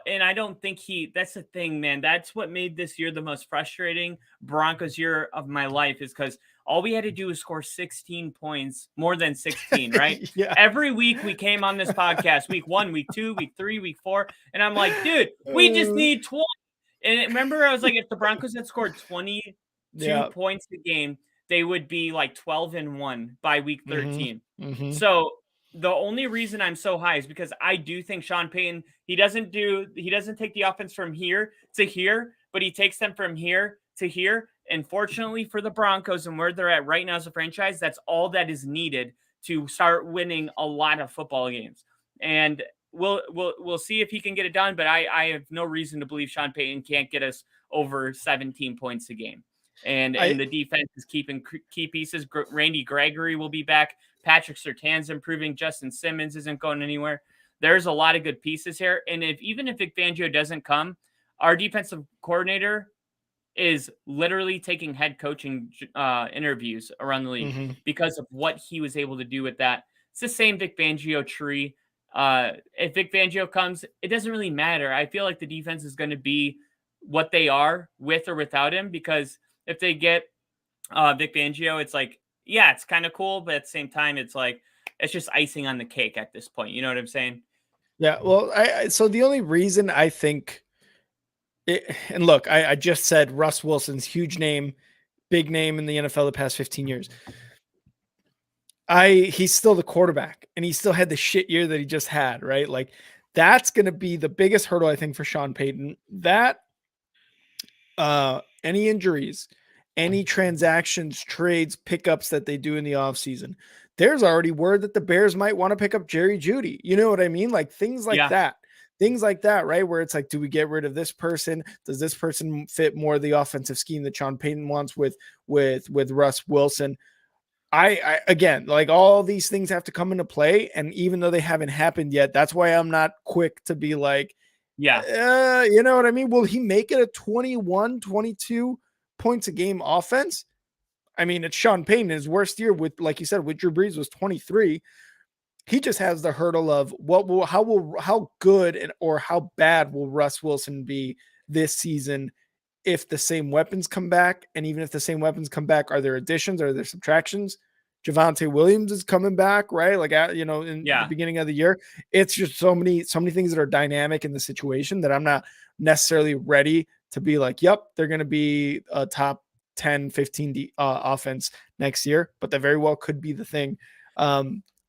and I don't think that's the thing, man. That's what made this year the most frustrating Broncos year of my life is because all we had to do was score 16 points, more than 16, right? Yeah. Every week we came on this podcast, week 1, week 2, week 3, week 4. And I'm like, dude, we just need 20. And remember, I was like, if the Broncos had scored 22 Yeah. points a game, they would be like 12-1 by week 13. Mm-hmm. Mm-hmm. So the only reason I'm so high is because I do think Sean Payton, he doesn't take the offense from here to here, but he takes them from here to here. And fortunately for the Broncos and where they're at right now as a franchise, that's all that is needed to start winning a lot of football games. And we'll see if he can get it done. But I have no reason to believe Sean Payton can't get us over 17 points a game. And I the defense is keeping key pieces. Randy Gregory will be back. Patrick Surtain's improving. Justin Simmons isn't going anywhere. There's a lot of good pieces here. And even if Vic Fangio doesn't come, our defensive coordinator is literally taking head coaching interviews around the league because of what he was able to do with that. It's the same Vic Fangio tree. If Vic Fangio comes, it doesn't really matter. I feel like the defense is going to be what they are with or without him, because if they get Vic Fangio, it's like, yeah, it's kind of cool, but at the same time, it's like, it's just icing on the cake at this point. You know what I'm saying? Yeah. Well, so the only reason I think and look, I just said Russ Wilson's huge name, big name in the NFL the past 15 years. He's still the quarterback, and he still had the shit year that he just had, right? Like, that's going to be the biggest hurdle, I think, for Sean Payton. That any injuries, any transactions, trades, pickups that they do in the offseason. There's already word that the Bears might want to pick up Jerry Jeudy. You know what I mean? Like things like that. Things like that, right? Where it's like, do we get rid of this person? Does this person fit more the offensive scheme that Sean Payton wants with Russ Wilson? I again, like, all these things have to come into play. And even though they haven't happened yet, that's why I'm not quick to be like, you know what I mean? Will he make it a 21, 22 points a game offense? I mean, it's Sean Payton. His worst year with, like you said, with Drew Brees was 23. He just has the hurdle of how good or how bad will Russ Wilson be this season if the same weapons come back. And even if the same weapons come back, are there additions? Are there subtractions? Javonte Williams is coming back, right? Like, in the beginning of the year. It's just so many things that are dynamic in the situation that I'm not necessarily ready to be like, yep, they're going to be a top 10, 15 offense next year, but that very well could be the thing.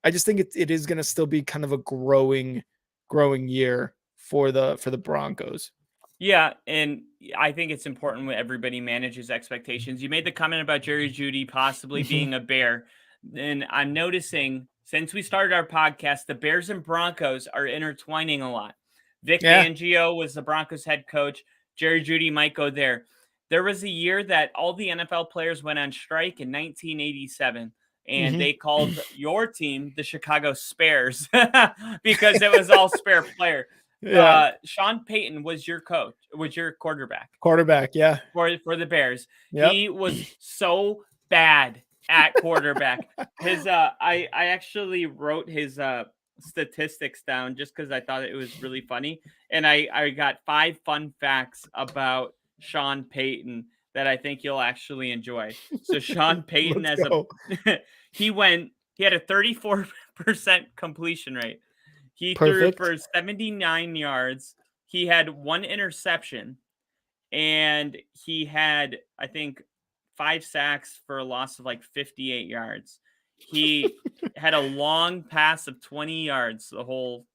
I just think it is going to still be kind of a growing year for the Broncos. Yeah, and I think it's important when everybody manages expectations. You made the comment about Jerry Jeudy possibly being a Bear, and I'm noticing since we started our podcast, the Bears and Broncos are intertwining a lot. Vic Fangio was the Broncos head coach. Jerry Jeudy might go there. There was a year that all the NFL players went on strike in 1987. And they called your team the Chicago Spares because it was all spare player. Sean Payton was your coach, was your quarterback. Yeah. For the Bears. Yep. He was so bad at quarterback. His I actually wrote his statistics down just because I thought it was really funny. And I got 5 fun facts about Sean Payton that I think you'll actually enjoy. So Sean Payton he had a 34% completion rate. He threw for 79 yards. He had 1 interception, and he had, I think, 5 sacks for a loss of like 58 yards. He had a long pass of 20 yards the whole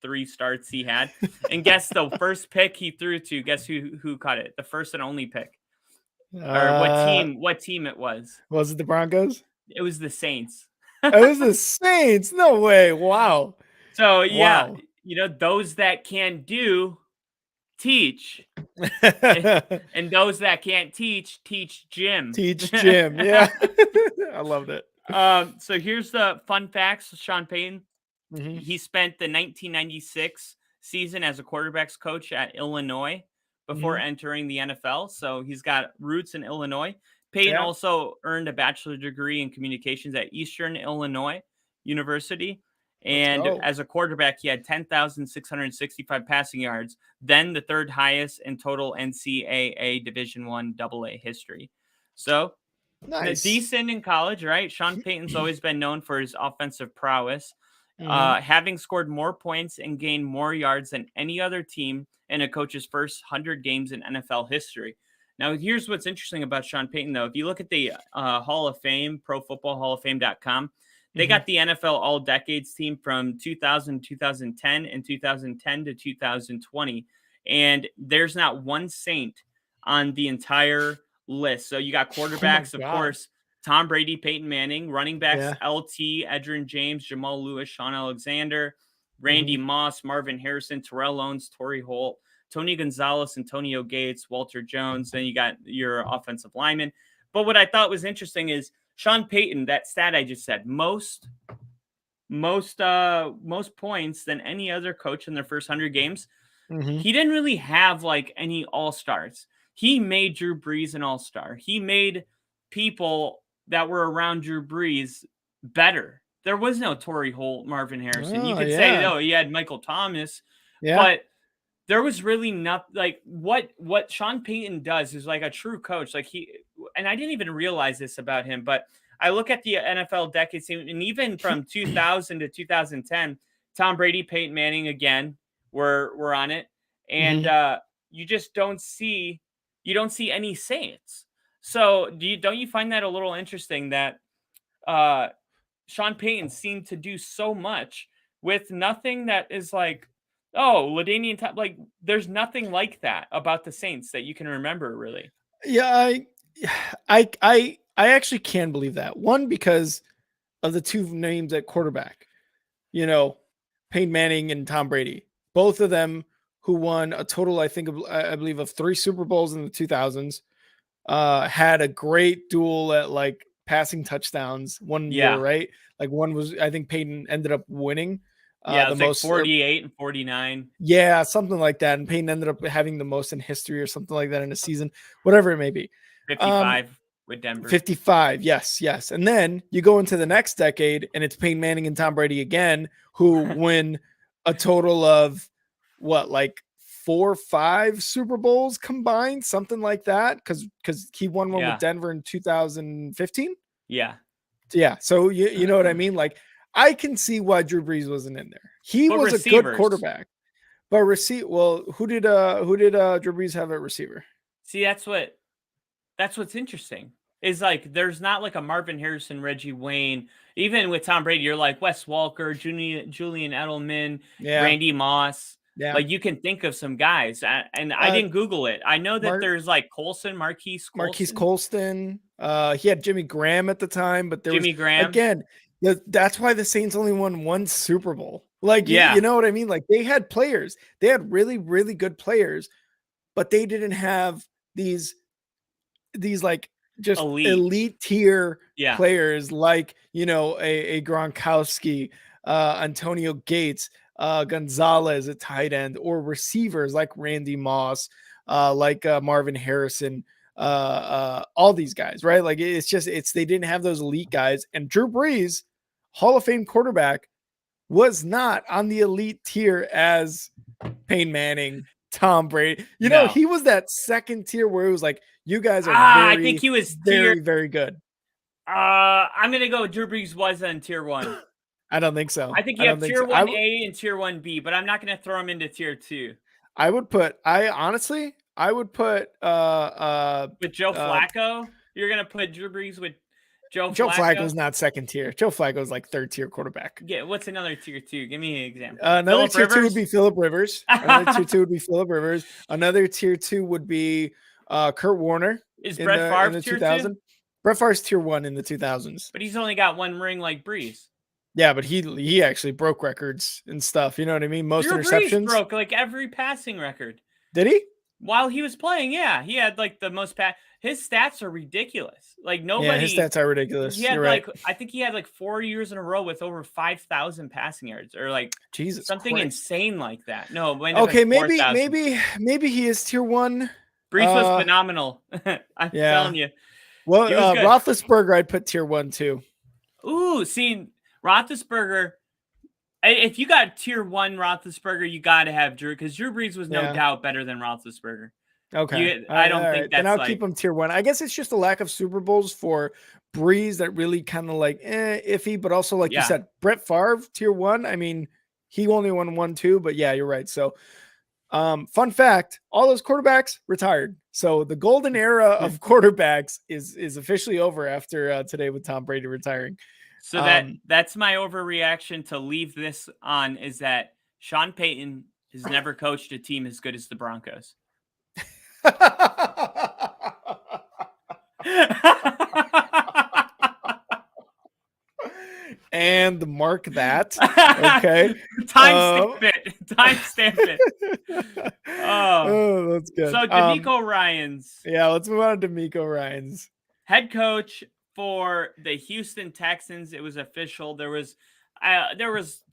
3 starts he had. And guess the first pick he threw to, guess who caught it? The first and only pick. Or what team it was. Was it the Broncos? It was the Saints. It was the Saints. No way. Wow. So, yeah, those that can do, teach. And those that can't teach Jim. Teach Jim. Yeah. I loved it. So here's the fun facts. Sean Payton. He spent the 1996 season as a quarterbacks coach at Illinois before entering the NFL. So he's got roots in Illinois. Payton also earned a bachelor's degree in communications at Eastern Illinois University. And as a quarterback, he had 10,665 passing yards, then the 3rd highest in total NCAA Division I AA history. So nice. Decent in college, right? Sean Payton's always been known for his offensive prowess, having scored more points and gained more yards than any other team in a coach's first 100 games in NFL history. Now, here's what's interesting about Sean Payton, though. If you look at the Hall of Fame, ProFootballHallOfFame.com, they got the NFL All Decades team from 2000 to 2010 and 2010 to 2020. And there's not one Saint on the entire list. So you got quarterbacks, of course, Tom Brady, Peyton Manning, running backs, LT, Edgerrin James, Jamal Lewis, Sean Alexander, Randy Moss, Marvin Harrison, Terrell Owens, Torrey Holt, Tony Gonzalez, Antonio Gates, Walter Jones. Then you got your offensive lineman. But what I thought was interesting is Sean Payton, that stat I just said, most points than any other coach in their first 100 games. He didn't really have like any all-stars. He made Drew Brees an all-star. He made people that were around Drew Brees better. There was no Torrey Holt, Marvin Harrison. You could say, oh, he had Michael Thomas, but there was really not like what Sean Payton does is like a true coach. Like and I didn't even realize this about him, but I look at the NFL decades, and even from 2000 to 2010, Tom Brady, Peyton Manning again were on it, and you just don't see any Saints. So don't you find that a little interesting that Sean Payton seemed to do so much with nothing that is like, oh, LaDainian Top, like there's nothing like that about the Saints that you can remember really. Yeah, I actually can believe that. One, because of the two names at quarterback, Peyton Manning and Tom Brady, both of them who won a total, I believe of 3 Super Bowls in the 2000s, had a great duel at like passing touchdowns one year, right? Like one was, I think Peyton ended up winning. The most, like 48 and 49. Yeah, something like that. And Peyton ended up having the most in history or something like that in a season, whatever it may be. 55 with Denver. 55, yes. And then you go into the next decade, and it's Peyton Manning and Tom Brady again, who win a total of like 4 or 5 Super Bowls combined, something like that, because he won one with Denver in 2015. Yeah. So you know what I mean? Like, I can see why Drew Brees wasn't in there. He was a good quarterback, but who did Drew Brees have at receiver? See, that's what's interesting. Is like there's not like a Marvin Harrison, Reggie Wayne. Even with Tom Brady, you're like Wes Welker, Julian Edelman, Randy Moss. Yeah. Like you can think of some guys, and I didn't Google it. I know that there's like Marquise Colston. He had Jimmy Graham at the time, but there was Graham again. That's why the Saints only won 1 Super Bowl. Like, you know what I mean? Like they had players, they had really, really good players, but they didn't have these like just elite tier players like, a Gronkowski, Antonio Gates, Gonzalez at tight end, or receivers like Randy Moss, like Marvin Harrison, all these guys, right? Like they didn't have those elite guys. And Drew Brees, Hall of Fame quarterback, was not on the elite tier as Peyton Manning, Tom Brady. He was that second tier where it was like, you guys are I think he was very, very good. I'm gonna go. Drew Brees was on tier 1. I don't think so. I think you have tier 1A and tier 1B, but I'm not gonna throw him into tier 2. I would put with Joe Flacco. You're gonna put Drew Brees with Joe Flacco? Joe Flacco's not second tier. Joe Flacco's like third tier quarterback. Yeah, what's another tier 2? Give me an example. Another tier 2 would be Phillip Rivers. Another tier 2 would be Phillip Rivers. Another tier 2 would be Kurt Warner. Is Brett Favre tier 2? Brett Favre's tier 1 in the 2000s. But he's only got 1 ring like Brees. Yeah, but he actually broke records and stuff. You know what I mean? Most Drew interceptions. Brees broke like every passing record. Did he? While he was playing, yeah. He had like the most his stats are ridiculous. Like nobody. Yeah, his stats are ridiculous. He had You're like right. I think he had like 4 years in a row with over 5,000 passing yards, or like Jesus something Christ. Insane like that. No, okay, maybe he is tier 1. Brees was phenomenal. I'm telling you. Well, Roethlisberger, I'd put tier 1 too. Ooh, see, Roethlisberger. If you got tier 1 Roethlisberger, you got to have Drew, because Drew Brees was no doubt better than Roethlisberger. Okay, I don't think that's. Then I'll keep him tier 1. I guess it's just a lack of Super Bowls for Brees that really kind of like iffy, but also like you said, Brett Favre tier 1. I mean, he only won 1, 2, but yeah, you're right. So, fun fact: all those quarterbacks retired. So the golden era of quarterbacks is officially over after today with Tom Brady retiring. So that's my overreaction to leave this on, is that Sean Payton has never coached a team as good as the Broncos. and mark that. Okay. Timestamp it. Timestamp it. Oh, that's good. So DeMeco Ryans. Yeah, let's move on to DeMeco Ryans. Head coach for the Houston Texans. It was official. There was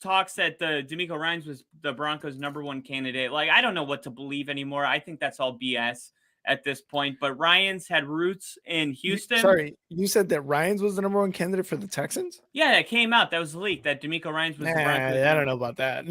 talks that the DeMeco Ryans was the Broncos' #1 candidate. Like, I don't know what to believe anymore. I think that's all BS at this point. But Ryans had roots in Houston. Sorry, you said that Ryans was the #1 candidate for the Texans? Yeah, it came out. That was leaked that DeMeco Ryans was the Broncos. I don't know about that.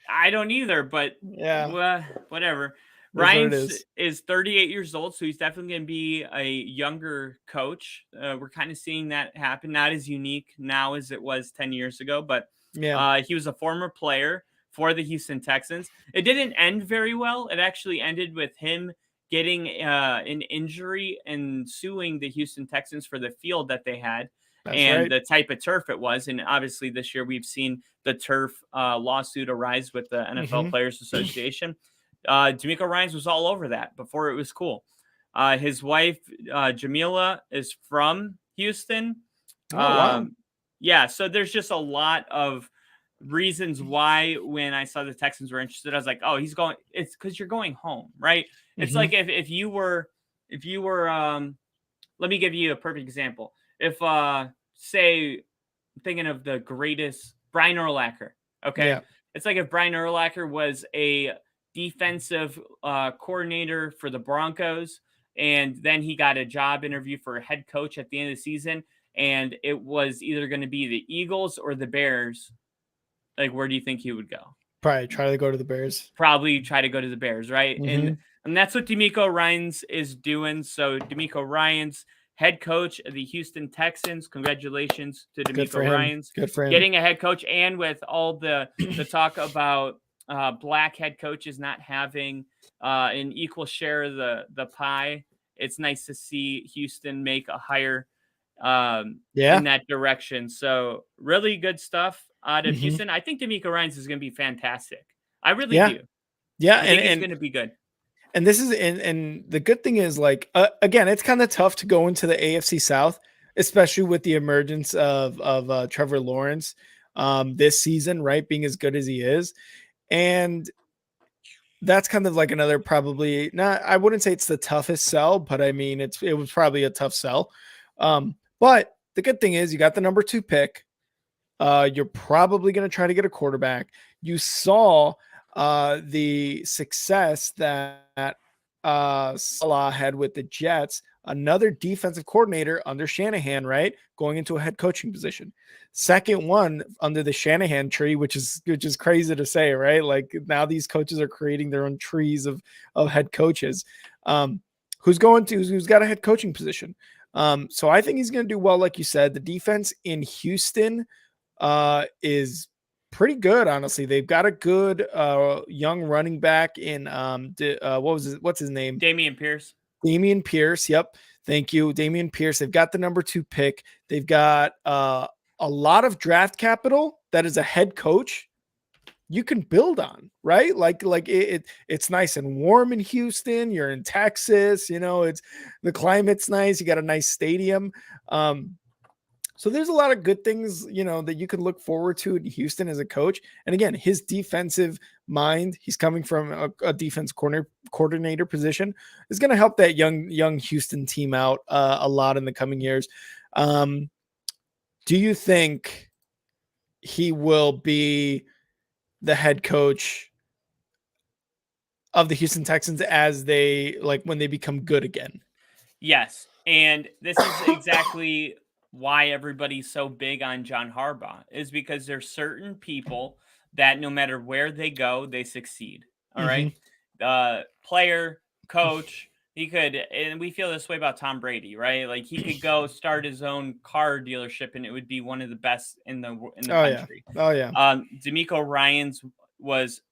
I don't either, but yeah, whatever. Ryans is 38 years old, so he's definitely going to be a younger coach. We're kind of seeing that happen. Not as unique now as it was 10 years ago, but he was a former player for the Houston Texans. It didn't end very well. It actually ended with him getting an injury and suing the Houston Texans for the field that they had. The type of turf it was. And obviously this year we've seen the turf lawsuit arise with the NFL Players Association. DeMeco Ryans was all over that before it was cool. His wife, Jamila, is from Houston. Wow. Yeah, so there's just a lot of reasons why when I saw the Texans were interested, I was like, oh, he's going. It's because you're going home, right? It's like if you were, let me give you a perfect example. If, say, thinking of the greatest, Brian Urlacher, okay? Yeah. It's like if Brian Urlacher was a defensive coordinator for the Broncos, and then he got a job interview for a head coach at the end of the season, and it was either going to be the Eagles or the Bears. Like, where do you think he would go? Probably try to go to the Bears. Probably try to go to the Bears, right? And that's what DeMeco Ryans is doing. So DeMeco Ryans, head coach of the Houston Texans. Congratulations to DeMeco Ryans. Good for him. Getting a head coach, and with all the talk about black head coaches not having an equal share of the pie, it's nice to see Houston make a hire in that direction. So really good stuff out of Houston. I think DeMeco Ryans is going to be fantastic. I really do. Yeah, I think it's going to be good. And this is and the good thing is, like, again, it's kind of tough to go into the AFC South, especially with the emergence of Trevor Lawrence this season, right? Being as good as he is. And that's kind of like another, probably not, I wouldn't say it's the toughest sell, but I mean, it was probably a tough sell. But the good thing is you got the #2 pick. You're probably going to try to get a quarterback. You saw the success that Salah had with the Jets, another defensive coordinator under Shanahan, right? Going into a head coaching position. Second one under the Shanahan tree, which is crazy to say, right? Like, now these coaches are creating their own trees of head coaches. Who's got a head coaching position. So I think he's going to do well. Like you said, the defense in Houston is pretty good, honestly. They've got a good young running back in what's his name? Dameon Pierce. Dameon Pierce. Yep. Thank you. Dameon Pierce. They've got the #2 pick. They've got a lot of draft capital that is a head coach you can build on, right? Like it's nice and warm in Houston. You're in Texas, it's the climate's nice. You got a nice stadium. So there's a lot of good things, that you can look forward to in Houston as a coach. And again, his defensive mind, he's coming from a defense coordinator position, is going to help that young Houston team out a lot in the coming years. Do you think he will be the head coach of the Houston Texans as when they become good again? Yes. And this is exactly why everybody's so big on John Harbaugh, is because there's certain people that no matter where they go, they succeed. All right. Player, coach, he could, and we feel this way about Tom Brady, right? Like, he could go start his own car dealership and it would be one of the best in the country. DeMeco Ryans was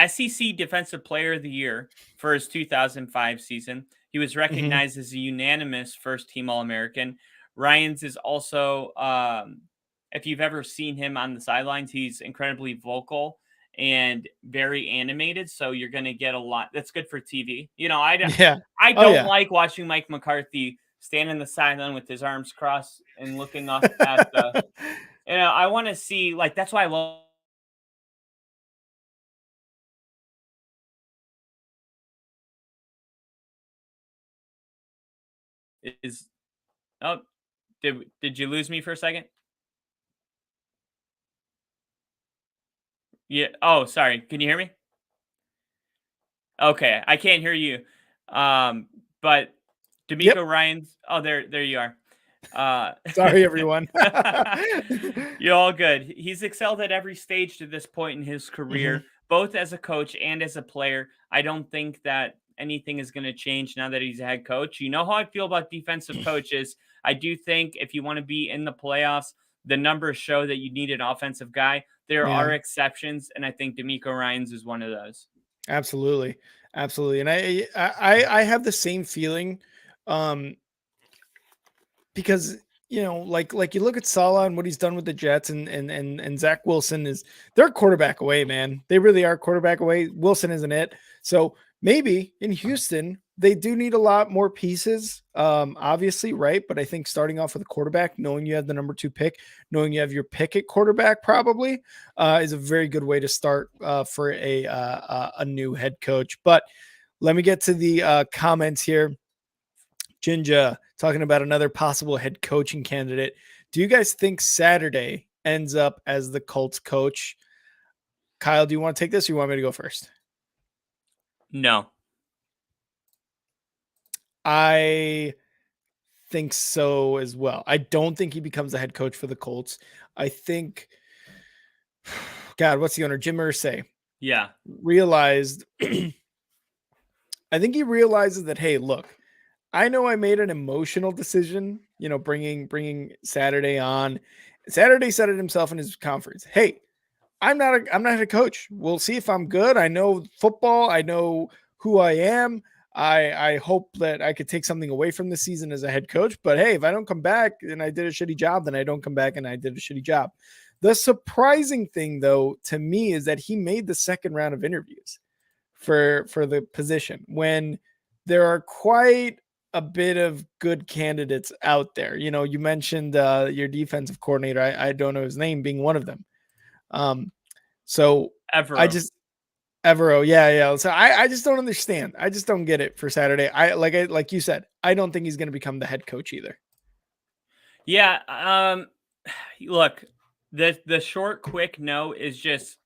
SEC Defensive Player of the Year for his 2005 season. He was recognized as a unanimous first-team All-American. Ryans is also, if you've ever seen him on the sidelines, he's incredibly vocal and very animated. So you're going to get a lot. That's good for TV. I don't like watching Mike McCarthy stand in the sideline with his arms crossed and looking up at And I want to see, like, that's why I love is oh, did you lose me for a second? Yeah. Oh, sorry. Can you hear me? Okay, I can't hear you. But Yep. D'Amico Ryan's. Oh, there you are. Uh, Sorry, everyone. you're all good. He's excelled at every stage to this point in his Mhm. career, both as a coach and as a player. I don't think that anything is going to change now that he's a head coach. You know how I feel about defensive coaches. I do think if you want to be in the playoffs, the numbers show that you need an offensive guy. There Yeah, are exceptions, and I think D'Amico Ryan's is one of those. absolutely, absolutely. And I have the same feeling, um, because like you look at Salah and what he's done with the Jets, and Zach Wilson is they're a quarterback away, man. They really are a quarterback away. Wilson isn't it. So maybe in Houston they do need a lot more pieces, obviously, right? But I think starting off with a quarterback, knowing you have the number 2 pick, knowing you have your pick at quarterback, probably is a very good way to start for a new head coach. But let me get to the comments here. Jinja talking about another possible head coaching candidate. Do you guys think Saturday ends up as the Colts coach? Kyle, do you want to take this or you want me to go first? No. I think so as well. I don't think he becomes the head coach for the Colts. I think, God, what's the owner? Jim Irsay Yeah. realized, I think he realizes that, hey, look, I know I made an emotional decision, bringing Saturday on. Saturday said it himself in his conference. Hey, I'm not a coach. We'll see if I'm good. I know football. I know who I am. I hope that I could take something away from the season as a head coach. But hey, if I don't come back and I did a shitty job, then I don't come back and I did a shitty job. The surprising thing, though, to me, is that he made the second round of interviews for the position when there are quite a bit of good candidates out there. You mentioned your defensive coordinator. I don't know his name, being one of them. So I Evero. just Evero, yeah. So I just don't understand. I just don't get it for Saturday. Like you said, I don't think he's going to become the head coach either. Yeah. Look, the short, quick no is just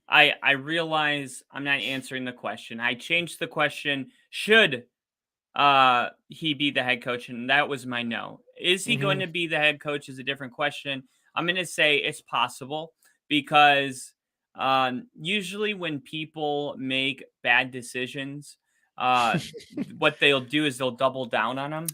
I realize I'm not answering the question. I changed the question. Should he be the head coach? And that was my no. Is he going Mm-hmm. to be the head coach is a different question. I'm going to say it's possible because usually when people make bad decisions, uh, what they'll do is they'll double down on them.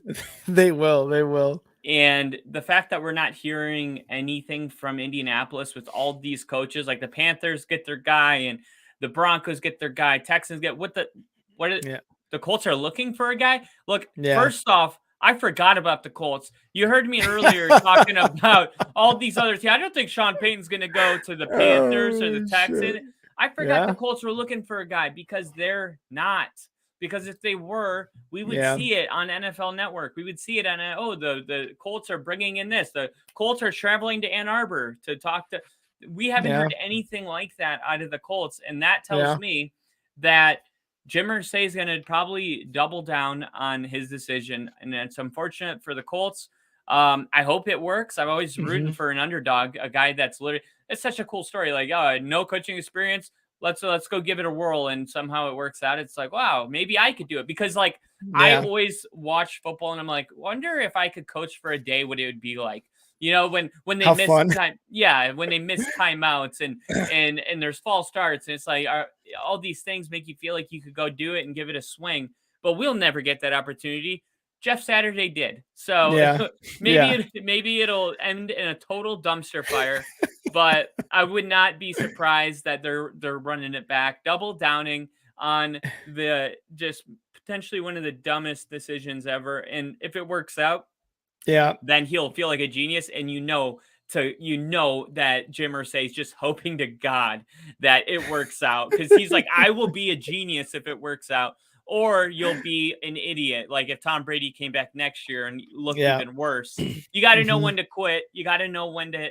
They will. They will. And the fact that we're not hearing anything from Indianapolis with all these coaches, like the Panthers get their guy and the Broncos get their guy, Texans get Yeah. the Colts are looking for a guy. Look, Yeah. first off, I forgot about the Colts. You heard me earlier talking about all these other teams. I don't think Sean Payton's going to go to the Panthers or the Oh shit. Texans. I forgot the Yeah. Colts were looking for a guy because they're not. Because if they were, we would Yeah. see it on NFL Network. We would see it on, the Colts are bringing in this. The Colts are traveling to Ann Arbor to talk to. We haven't Yeah. heard anything like that out of the Colts. And that tells Yeah. me that Jim Irsay is going to probably double down on his decision. And it's unfortunate for the Colts. I hope it works. I'm always rooting Mm-hmm. for an underdog, a guy that's literally, it's such a cool story. Like, no coaching experience, let's go give it a whirl, and somehow it works out. It's like, wow, maybe I could do it, because like I Yeah. always watch football and I'm like, wonder if I could coach for a day, what it would be like. When they How miss fun. time, yeah, when they miss timeouts and there's false starts, and it's like all these things make you feel like you could go do it and give it a swing, but we'll never get that opportunity. Jeff Saturday did, so Yeah. Yeah. maybe it'll end in a total dumpster fire. But I would not be surprised that they're running it back, double downing on the just potentially one of the dumbest decisions ever. And if it works out, Yeah. then he'll feel like a genius. And that Jim Irsay is just hoping to God that it works out, because he's like, I will be a genius if it works out. or you'll be an idiot. Like if Tom Brady came back next year and looked Yeah. even worse, you got to know Mhm. when to quit. You got to know when to,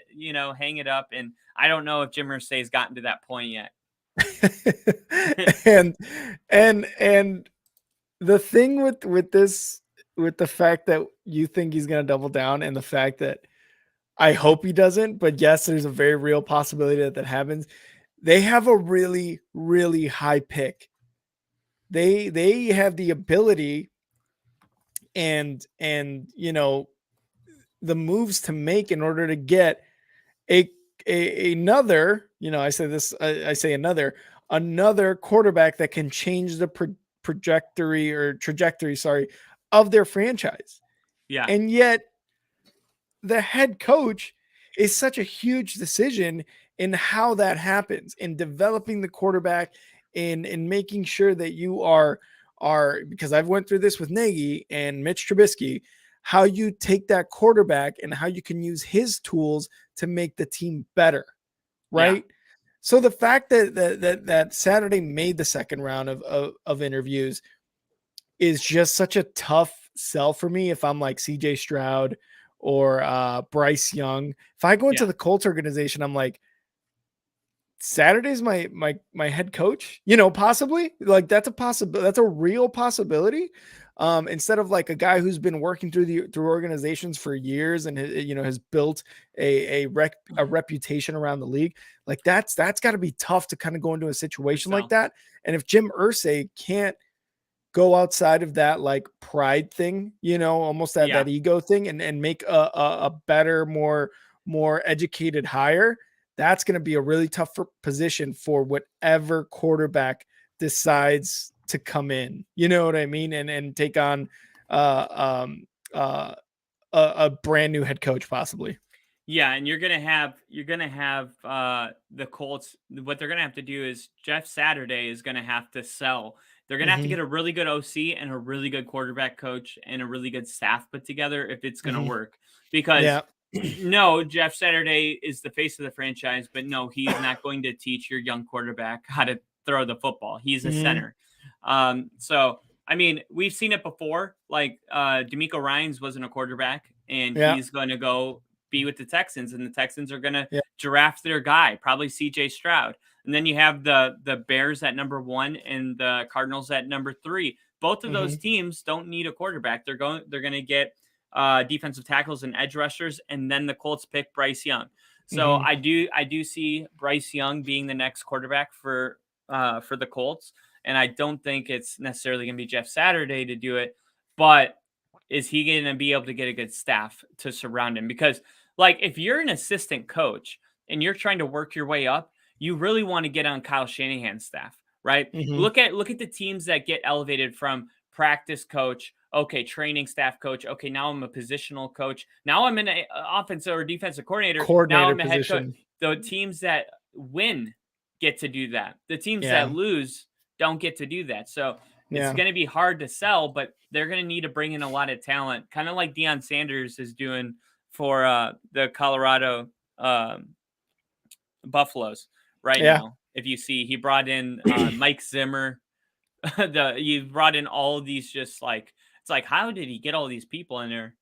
hang it up. And I don't know if Jim Irsay's gotten to that point yet. and the thing with this, with the fact that you think he's going to double down, and the fact that I hope he doesn't, but yes, there's a very real possibility that happens. They have a really, really high pick. They have the ability and the moves to make in order to get a another, I say this, I say another quarterback that can change the trajectory, sorry, of their franchise. Yeah. And yet the head coach is such a huge decision in how that happens, in developing the quarterback, in making sure that you are because I've went through this with Nagy and Mitch Trubisky, how you take that quarterback and how you can use his tools to make the team better, right? Yeah. So the fact that Saturday made the second round of interviews is just such a tough sell for me if I'm like CJ Stroud or Bryce Young. If I go into the Colts organization, I'm like, Saturday's my head coach, possibly, like that's a possibility. That's a real possibility. Instead of like a guy who's been working through organizations for years and has built a reputation around the league. Like that's got to be tough to kind of go into a situation like that. And if Jim Irsay can't go outside of that like pride thing, almost that ego thing, and make a better, more educated hire, that's going to be a really tough position for whatever quarterback decides to come in. You know what I mean? And take on a brand new head coach possibly. Yeah, and you're gonna have the Colts. What they're gonna have to do is Jeff Saturday is gonna have to sell. They're gonna have to get a really good OC and a really good quarterback coach and a really good staff put together if it's gonna work. Because no, Jeff Saturday is the face of the franchise, but no, he's not going to teach your young quarterback how to throw the football. He's a center. So I mean, we've seen it before. Like D'Amico Ryans wasn't a quarterback, and he's going to go be with the Texans, and the Texans are going to draft their guy, probably CJ Stroud. And then you have the Bears at number 1 and the Cardinals at number 3. Both of those teams don't need a quarterback. They're going to get defensive tackles and edge rushers, and then the Colts pick Bryce Young. So I do see Bryce Young being the next quarterback for the Colts, and I don't think it's necessarily going to be Jeff Saturday to do it, but is he going to be able to get a good staff to surround him? Because like if you're an assistant coach and you're trying to work your way up, you really want to get on Kyle Shanahan's staff, right? Look at the teams that get elevated from practice coach, okay, training staff coach, okay, now I'm a positional coach, now I'm an offensive or defensive coordinator, now I'm a head coach. The teams that win get to do that. The teams that lose don't get to do that. So it's going to be hard to sell, but they're going to need to bring in a lot of talent, kind of like Deion Sanders is doing for the Colorado Buffaloes right now. If you see, he brought in Mike Zimmer. He brought in all of these, just like, it's like, how did he get all these people in there?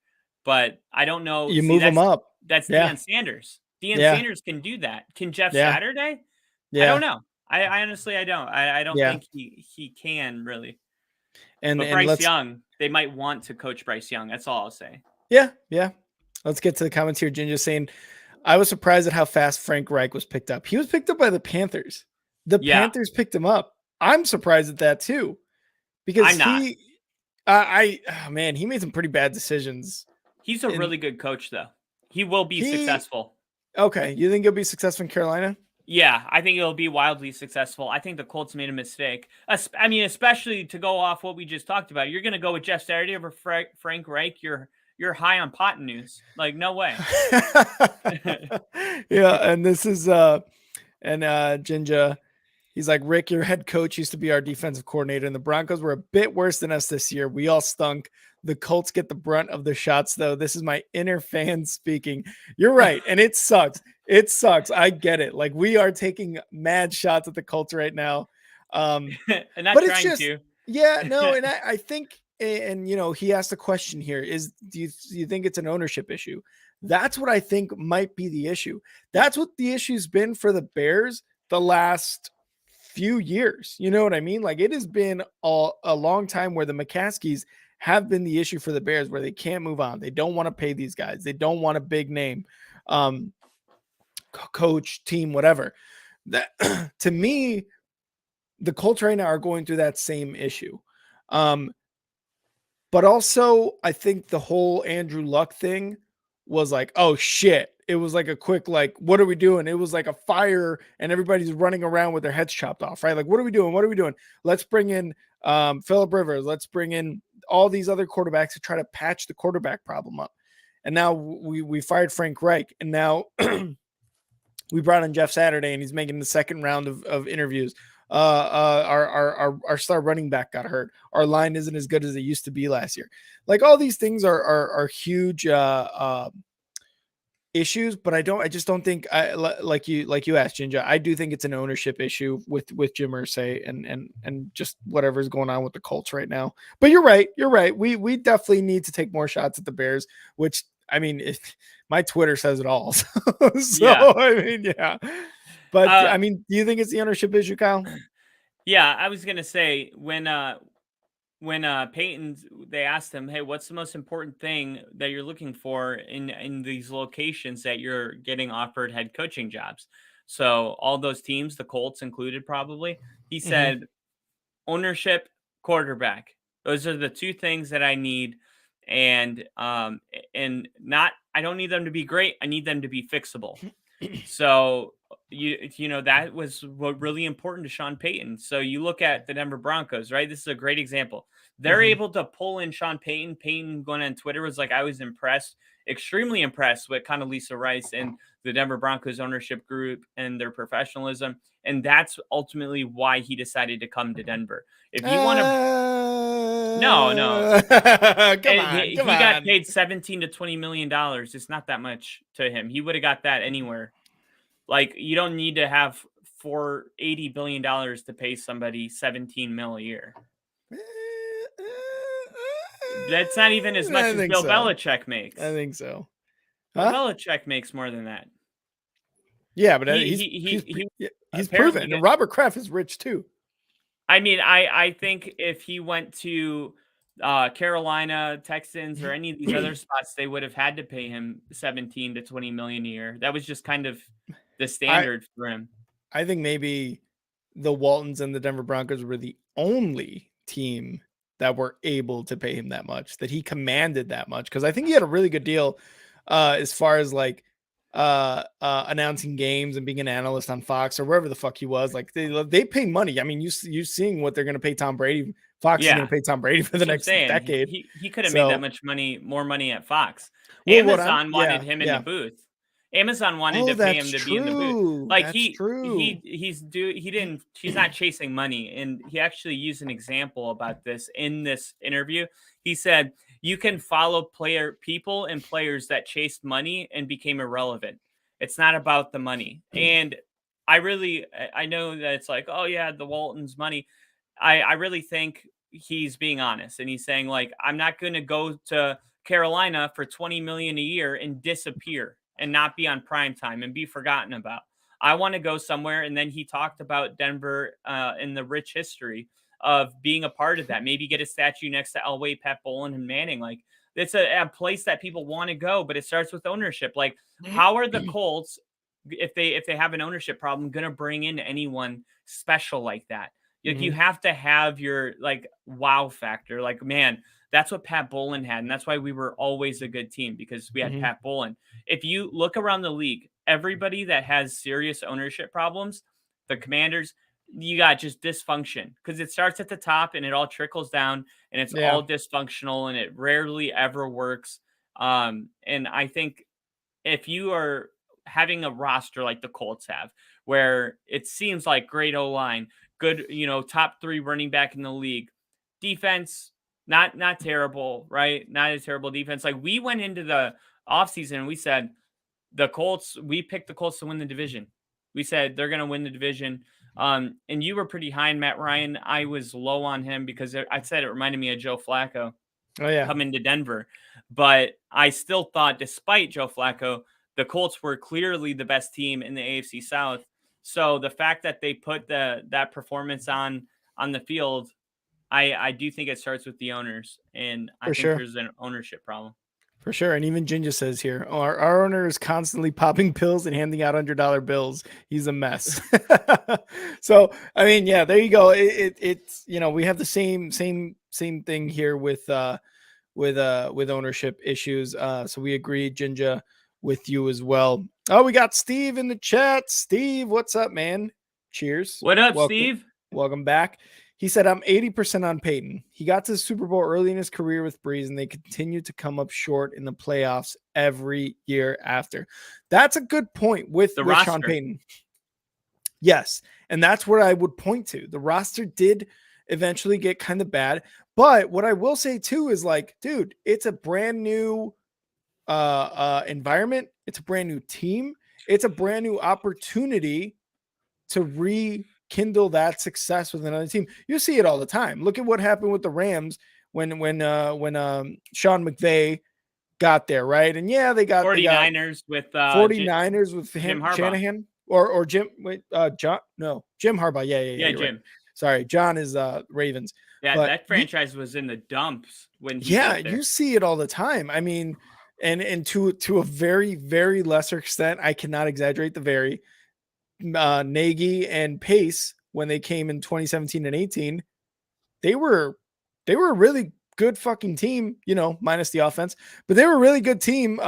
But I don't know. You move them up. That's Deion Sanders. Deion Sanders can do that. Can Jeff Saturday? I don't know. I honestly, I don't. I don't think he can really. But Bryce Young, they might want to coach Bryce Young. That's all I'll say. Yeah. Let's get to the comments here. Ginger saying, I was surprised at how fast Frank Reich was picked up. He was picked up by the Panthers. The Panthers picked him up. I'm surprised at that too, because he made some pretty bad decisions. He's a really good coach, though. He will be successful. Okay, you think he'll be successful in Carolina? Yeah, I think it'll be wildly successful. I think the Colts made a mistake. I mean, especially to go off what we just talked about. You're going to go with Jeff Saturday over Frank Reich. You're high on pot news. Like, no way. And this is Jinja. He's like, Rick, your head coach used to be our defensive coordinator, and the Broncos were a bit worse than us this year. We all stunk. The Colts get the brunt of the shots, though. This is my inner fan speaking. You're right, and it sucks. It sucks. I get it. Like, we are taking mad shots at the Colts right now. And not trying to. Yeah, no, and I think, and he asked a question here: do you think it's an ownership issue? That's what I think might be the issue. That's what the issue's been for the Bears the last few years. You know what I mean? Like, it has been a long time where the McCaskies have been the issue for the Bears, where they can't move on. They don't want to pay these guys. They don't want a big name, coach, team, whatever. That to me, the Colts right now are going through that same issue. But also, I think the whole Andrew Luck thing was like, oh shit. It was like a quick, like, what are we doing? It was like a fire and everybody's running around with their heads chopped off, right? Like, what are we doing? What are we doing? Let's bring in Phillip Rivers. Let's bring in all these other quarterbacks to try to patch the quarterback problem up. And now we fired Frank Reich. And now we brought in Jeff Saturday and he's making the second round of interviews. Our star running back got hurt. Our line isn't as good as it used to be last year. Like, all these things are huge issues, but I just don't think, like you asked, Ginger. I do think it's an ownership issue with Jim Irsay and just whatever's going on with the Colts right now. But you're right. We definitely need to take more shots at the Bears, which, I mean, my Twitter says it all. So, Yeah. I mean, yeah. But I mean, do you think it's the ownership issue, Kyle? Yeah, I was gonna say when Payton, they asked him, "Hey, what's the most important thing that you're looking for in these locations that you're getting offered head coaching jobs?" So all those teams, the Colts included, probably. He Mm-hmm. said, "Ownership, quarterback. Those are the two things that I need." And not, I don't need them to be great. I need them to be fixable. So that was what really important to Sean Payton. So you look at the Denver Broncos, right? This is a great example. They're Mm-hmm. able to pull in Sean Payton. Payton going on Twitter was like, I was impressed, extremely impressed with Condoleezza Rice and the Denver Broncos ownership group and their professionalism. And that's ultimately why he decided to come to Denver. If you want to, no. Come And on, come he got on. paid 17 to 20 million dollars. It's not that much to him. He would have got that anywhere. Like, you don't need to have $80 billion to pay somebody 17 mil a year. That's not even as much I as think Bill so. Belichick makes. I think so. Bill Huh? Belichick makes more than that. Yeah, but He he's apparently proven. And Robert Kraft is rich too. I mean, I think if he went to Carolina, Texans, or any of these other spots, they would have had to pay him 17 to 20 million a year. That was just kind of the I standard for him. I think maybe the Waltons and the Denver Broncos were the only team that were able to pay him that much, that he commanded that much. Cause I think he had a really good deal as far as like announcing games and being an analyst on Fox or wherever the fuck he was. Like, they pay money. I mean, you seeing what they're gonna pay Tom Brady. Fox is Yeah. gonna pay Tom Brady for the That's what I'm next saying. decade. He could have made that So, much money, more money at Fox. well, what I'm Amazon wanted yeah, him in the yeah. booth. Amazon wanted Oh, to pay that's him to be in the booth. true. Like That's true. he's not chasing money. And he actually used an example about this in this interview. He said, you can follow people and players that chased money and became irrelevant. It's not about the money. And I know that it's like, oh yeah, the Waltons money. I really think he's being honest, and he's saying, like, I'm not going to go to Carolina for 20 million a year and disappear and not be on prime time and be forgotten about. I want to go somewhere. And then he talked about Denver and the rich history of being a part of that. Maybe get a statue next to Elway, Pat Bolin, and Manning. Like, it's a place that people want to go, but it starts with ownership. Like, how are the Colts, if they have an ownership problem, going to bring in anyone special like that? Like, you Mhm. have to have your, like, wow factor. Like, man, that's what Pat Bolin had, and that's why we were always a good team, because we had Mhm. Pat Bolin. If you look around the league, everybody that has serious ownership problems, the Commanders, you got just dysfunction, because it starts at the top and it all trickles down, and it's Yeah. all dysfunctional, and it rarely ever works. And I think if you are having a roster like the Colts have, where it seems like great O line, good, top 3 running back in the league, defense, not terrible, right? Not a terrible defense. Like, we went into the offseason and we said we picked the Colts to win the division. We said they're going to win the division. And you were pretty high on Matt Ryan. I was low on him because I said it reminded me of Joe Flacco Oh yeah, coming to Denver. But I still thought, despite Joe Flacco, the Colts were clearly the best team in the AFC South. So the fact that they put that performance on the field, I do think it starts with the owners, and I for think sure. there's an ownership problem. For sure. And even Ginger says here, our owner is constantly popping pills and handing out $100 bills. He's a mess. So, I mean, yeah, there you go. It's, we have the same thing here with ownership issues. So we agree, Ginger, with you as well. Oh, we got Steve in the chat. Steve, what's up, man? Cheers. What up, Welcome, Steve? welcome back. He said, I'm 80% on Payton. He got to the Super Bowl early in his career with Breeze, and they continue to come up short in the playoffs every year after. That's a good point with Sean Payton. Yes. And that's what I would point to. The roster did eventually get kind of bad. But what I will say too is like, dude, it's a brand new environment. It's a brand new team. It's a brand new opportunity to rekindle that success with another team. You see it all the time. Look at what happened with the Rams when Sean McVay got there, right? And yeah, they got 49ers with 49ers with Jim Harbaugh. Shanahan or Jim John Jim Harbaugh. Yeah, Jim. Right. Sorry, John is Ravens. Yeah, but that franchise was in the dumps when he you see it all the time. I mean, and to a very, very lesser extent, I cannot exaggerate the very Nagy and Pace, when they came in 2017 and 18, they were a really good fucking team, minus the offense, but they were a really good team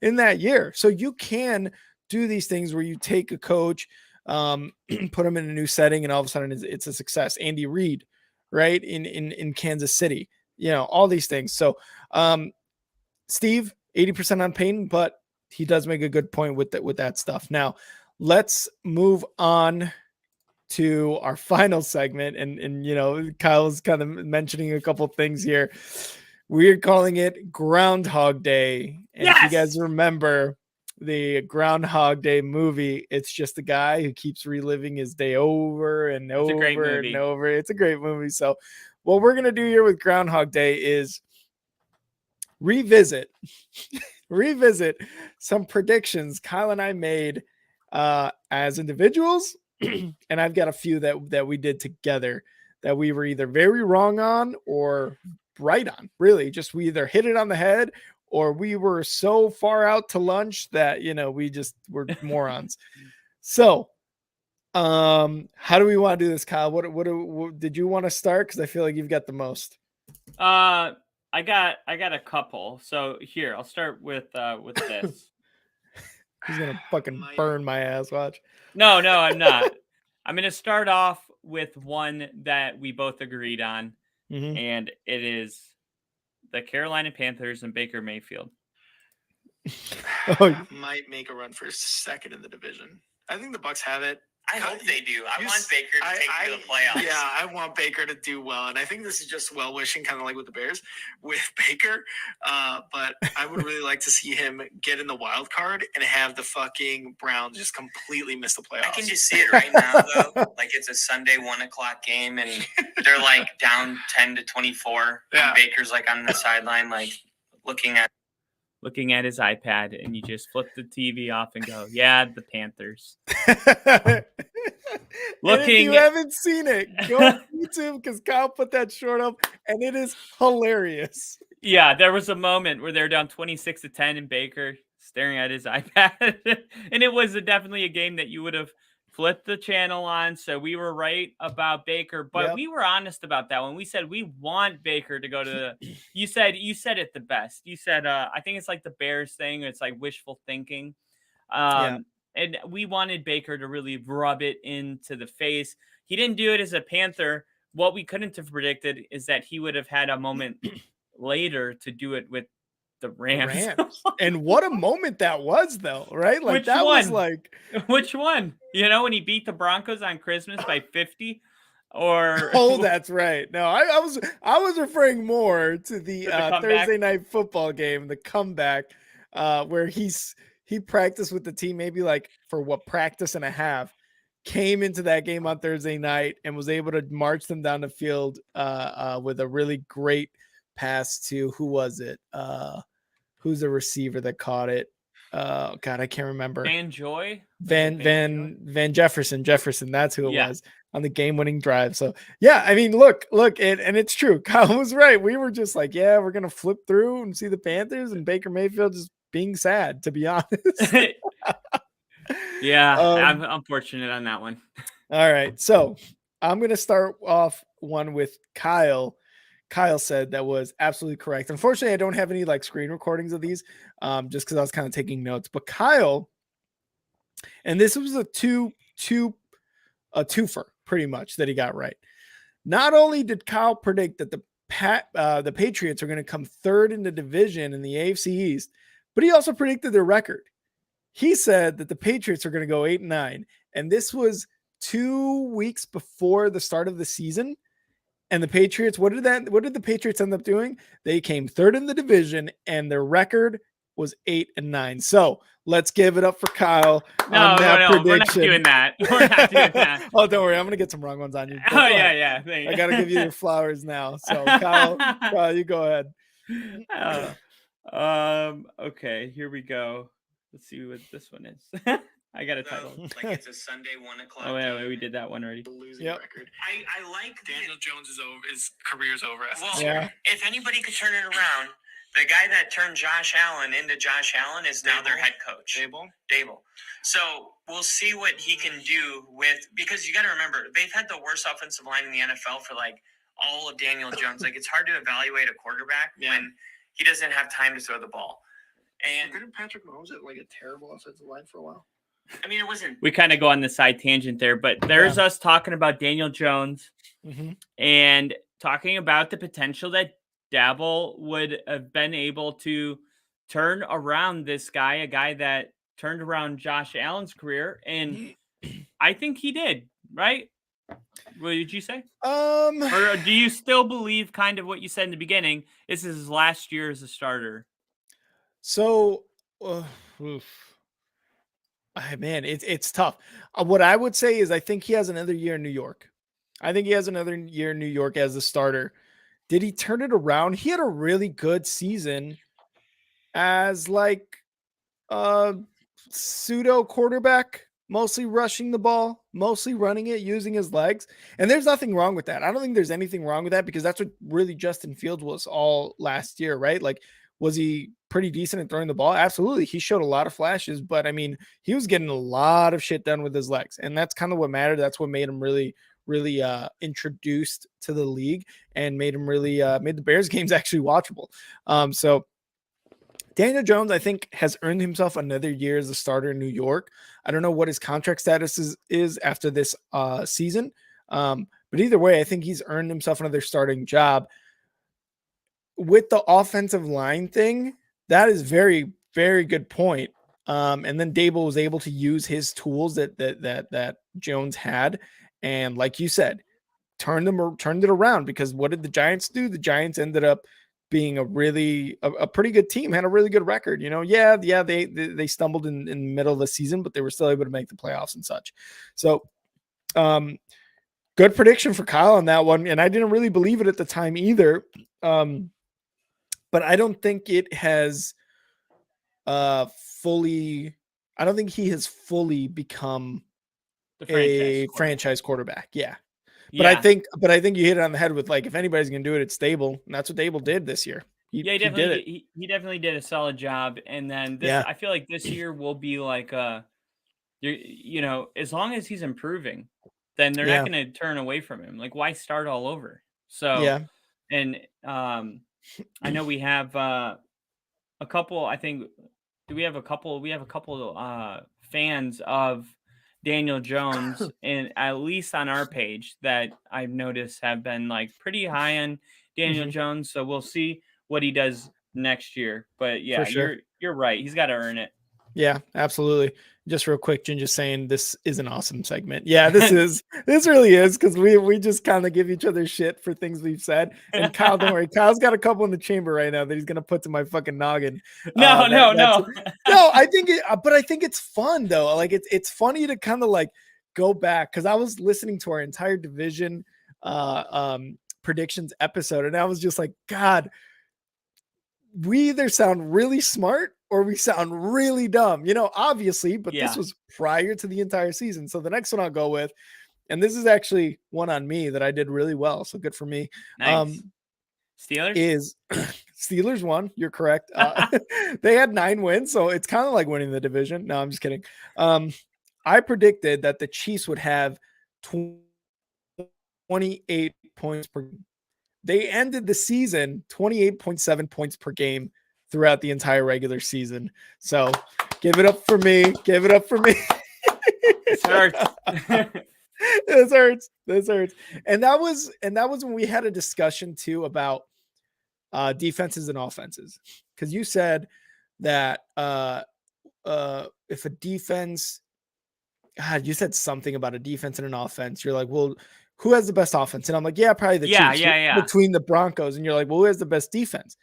in that year. So you can do these things where you take a coach, put them in a new setting, and all of a sudden it's a success. Andy Reid, right, in Kansas City, all these things. So Steve, 80% on Payton, but he does make a good point with that stuff. Now let's move on to our final segment. And Kyle's kind of mentioning a couple things here. We're calling it Groundhog Day. And yes! If you guys remember the Groundhog Day movie, it's just a guy who keeps reliving his day over and over and over. It's a great movie. So what we're going to do here with Groundhog Day is revisit some predictions Kyle and I made as individuals. And I've got a few that we did together that we were either very wrong on or right on. Really, just we either hit it on the head or we were so far out to lunch that we just were morons. So how do we want to do this, Kyle? What did you want to start? Because I feel like you've got the most. I got a couple. So here, I'll start with this. He's gonna fucking burn my ass. Watch. No, I'm not. I'm gonna start off with one that we both agreed on, and it is the Carolina Panthers and Baker Mayfield. Might make a run for second in the division. I think the Bucs have it. I hope they do. I want Baker to take me to the playoffs. Yeah, I want Baker to do well. And I think this is just well-wishing, kind of like with the Bears, with Baker. But I would really like to see him get in the wild card and have the fucking Browns just completely miss the playoffs. I can just see it right now, though. Like, it's a Sunday 1:00 game, and they're, like, down 10-24. Yeah. And Baker's, like, on the sideline, like, looking at his iPad, and you just flip the TV off and go, yeah, the Panthers. If you haven't seen it, go on YouTube, because Kyle put that short up and it is hilarious. Yeah, there was a moment where they're down 26-10 and Baker staring at his iPad. And it was definitely a game that you would have flipped the channel on. So we were right about Baker, but we were honest about that when we said we want Baker to go to the you said it the best. You said I think it's like the Bears thing, it's like wishful thinking. And we wanted Baker to really rub it into the face. He didn't do it as a Panther. What we couldn't have predicted is that he would have had a moment later to do it with the Rams. And what a moment that was, though, right? Like, was like, which one? When he beat the Broncos on Christmas by 50? Or that's right. No, I was referring more to the Thursday night football game, the comeback, where he practiced with the team maybe like for practice and a half, came into that game on Thursday night and was able to march them down the field with a really great pass to who was it? Who's the receiver that caught it? God, I can't remember. Van Joy? Van Jefferson. That's who it Yeah. was on the game-winning drive. So yeah, I mean, look, and it's true. Kyle was right. We were just like, yeah, we're gonna flip through and see the Panthers and Baker Mayfield just being sad, to be honest. Yeah, I'm unfortunate on that one. All right, so I'm gonna start off one with Kyle. Kyle said that was absolutely correct. Unfortunately, I don't have any like screen recordings of these, just because I was kind of taking notes. But Kyle, and this was a twofer pretty much that he got right. Not only did Kyle predict that the Patriots are going to come third in the division in the AFC East, but he also predicted their record. He said that the Patriots are going to go 8-9, and this was 2 weeks before the start of the season. And the Patriots, what did the Patriots end up doing? They came third in the division, and their record was 8-9. So let's give it up for Kyle on that prediction. We're not doing that. We're not doing that. Oh, don't worry, I'm gonna get some wrong ones on you. Oh yeah. I gotta give you your flowers now. So Kyle, you go ahead. Okay, here we go. Let's see what this one is. I got a title. Like it's a Sunday 1 o'clock. Oh yeah, we did that one already. Losing record. I like Daniel Jones is over. His career's over. Well, if anybody could turn it around, the guy that turned Josh Allen into Josh Allen is now their head coach. Dable. So we'll see what he can do because you got to remember, they've had the worst offensive line in the NFL for like all of Daniel Jones. Like it's hard to evaluate a quarterback when he doesn't have time to throw the ball. And didn't Patrick Mahomes have like a terrible offensive line for a while? I mean, it wasn't. We kind of go on the side tangent there, but there's us talking about Daniel Jones and talking about the potential that Dabble would have been able to turn around this guy, a guy that turned around Josh Allen's career. And I think he did, right? What did you say? Or do you still believe kind of what you said in the beginning? This is his last year as a starter. So, man, it's tough. What I would say is I think he has another year in New York. I think he has another year in New York as a starter. Did he turn it around? He had a really good season as like a pseudo quarterback, mostly rushing the ball, mostly running it, using his legs. And there's nothing wrong with that. I don't think there's anything wrong with that because that's what really Justin Fields was all last year, right? Like, was he pretty decent at throwing the ball? Absolutely. He showed a lot of flashes, but I mean, he was getting a lot of shit done with his legs. And that's kind of what mattered. That's what made him really introduced to the league and made him really made the Bears games actually watchable. So Daniel Jones, I think, has earned himself another year as a starter in New York. I don't know what his contract status is after this season. But either way, I think he's earned himself another starting job. With the offensive line thing, that is very, very good point. And then Dable was able to use his tools that Jones had. And like you said, turned it around because what did the Giants do? The Giants ended up being a pretty good team, had a really good record. You know, they stumbled in the middle of the season, but they were still able to make the playoffs and such. So good prediction for Kyle on that one. And I didn't really believe it at the time either. But I don't think it has fully become a franchise quarterback. Yeah. But I think you hit it on the head with like, if anybody's going to do it, it's Dable. And that's what Dable did this year. He definitely did a solid job. And then I feel like this year will be like, as long as he's improving, then they're not going to turn away from him. Like, why start all over? So, and I know we have a couple, I think, we have a couple fans of Daniel Jones, and at least on our page that I've noticed have been like pretty high on Daniel Jones. So we'll see what he does next year. But yeah, sure. You're right. He's got to earn it. Yeah, absolutely. Just real quick, Jen, just saying this is an awesome segment. Yeah, this really is, because we just kind of give each other shit for things we've said. And Kyle, don't worry, Kyle's got a couple in the chamber right now that he's gonna put to my fucking noggin. No. I think it's fun though. Like it's funny to kind of like go back because I was listening to our entire division predictions episode, and I was just like, God, we either sound really smart or we sound really dumb, obviously, but this was prior to the entire season. So the next one I'll go with, and this is actually one on me that I did really well. So good for me. Nice. Steelers is Steelers won. You're correct. They had 9 wins. So it's kind of like winning the division. No, I'm just kidding. I predicted that the Chiefs would have 28 points per game. They ended the season 28.7 points per game throughout the entire regular season. So give it up for me. Give it up for me. This hurts. This hurts. And that was when we had a discussion too about defenses and offenses. Because you said that if a defense, God, you said something about a defense and an offense. You're like, well, who has the best offense? And I'm like, yeah, probably the Chiefs between the Broncos. And you're like, well, who has the best defense?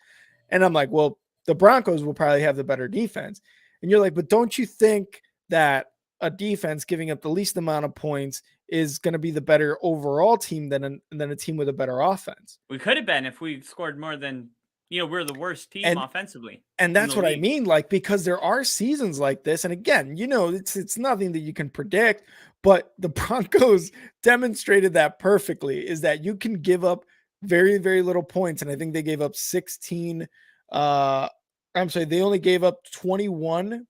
And I'm like, well, the Broncos will probably have the better defense. And you're like, but don't you think that a defense giving up the least amount of points is going to be the better overall team than a team with a better offense? We could have been if we scored more than, we're the worst team offensively. And that's what I mean. Like, because there are seasons like this. And again, it's nothing that you can predict, but the Broncos demonstrated that perfectly, is that you can give up very, very little points. And I think they gave up 16. They only gave up 21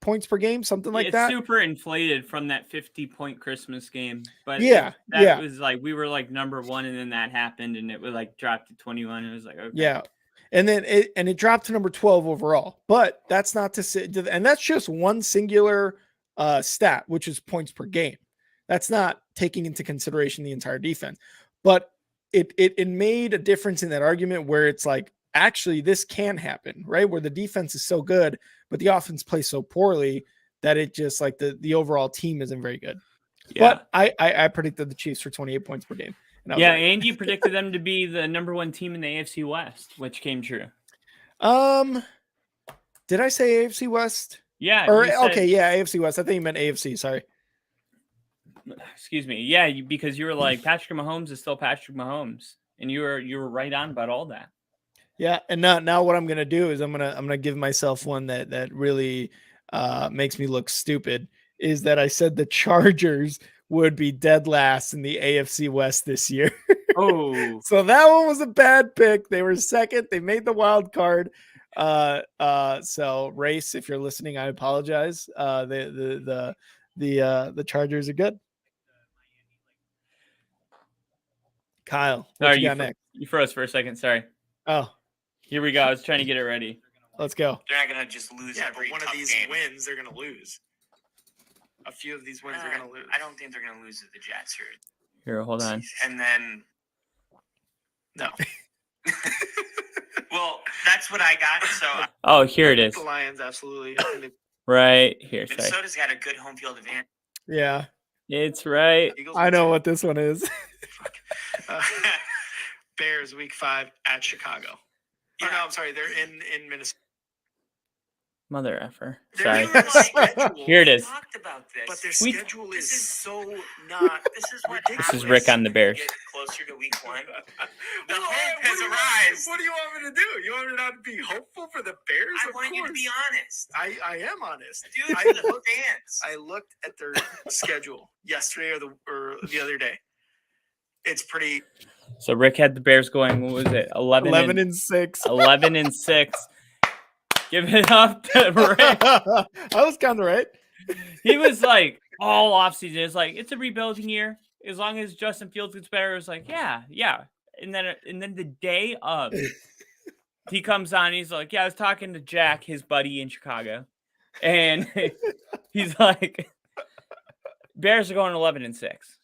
points per game, something like that. It's super inflated from that 50-point Christmas game. But that was like, we were like number 1, and then that happened, and it was like dropped to 21. It was like, okay. Yeah. And then it dropped to number 12 overall. But that's not to say, and that's just one singular stat, which is points per game. That's not taking into consideration the entire defense. But it made a difference in that argument where it's like, actually, this can happen, right? Where the defense is so good, but the offense plays so poorly that it just like the overall team isn't very good. Yeah. But I predicted the Chiefs for 28 points per game. And you predicted them to be the number 1 team in the AFC West, which came true. Did I say AFC West? Yeah. AFC West. I think you meant AFC. Sorry. Excuse me. Yeah, because you were like, Patrick Mahomes is still Patrick Mahomes, and you were right on about all that. Yeah, and now what I'm gonna do is I'm gonna give myself one that really makes me look stupid. Is that I said the Chargers would be dead last in the AFC West this year. Oh, so that one was a bad pick. They were second. They made the wild card. So Race, if you're listening, I apologize. The Chargers are good. Kyle, what you got next? You froze for a second. Sorry. Oh, here we go. I was trying to get it ready. Let's go. They're not gonna just lose every one of these wins. They're gonna lose. A few of these wins they're gonna lose. I don't think they're gonna lose to the Jets here. Here, hold on. And then no. Well, that's what I got. So here it is. The Lions, absolutely. Right here. Sorry. Minnesota's got a good home field advantage. Yeah, it's right. I know what this one is. Bears week 5 at Chicago. Yeah. Oh, no, I'm sorry. They're in Minnesota. Mother effer. Sorry. Here it is. Talked about this. But their schedule is so This is what This is Rick on the Bears. Get closer to week 1. The hope has arrived. What do you want me to do? You want me not to be hopeful for the Bears? I want you to be honest. I am honest. Dude, I looked at their schedule yesterday or the other day. It's pretty. So Rick had the Bears going. What was it? 11 and 6. 11 and 6. Give it up to Rick. I was kind of right. He was like all offseason. It's like it's a rebuilding year. As long as Justin Fields gets better, it was like yeah. And then the day of, he comes on. He's like, yeah, I was talking to Jack, his buddy in Chicago, and he's like, Bears are going 11 and 6.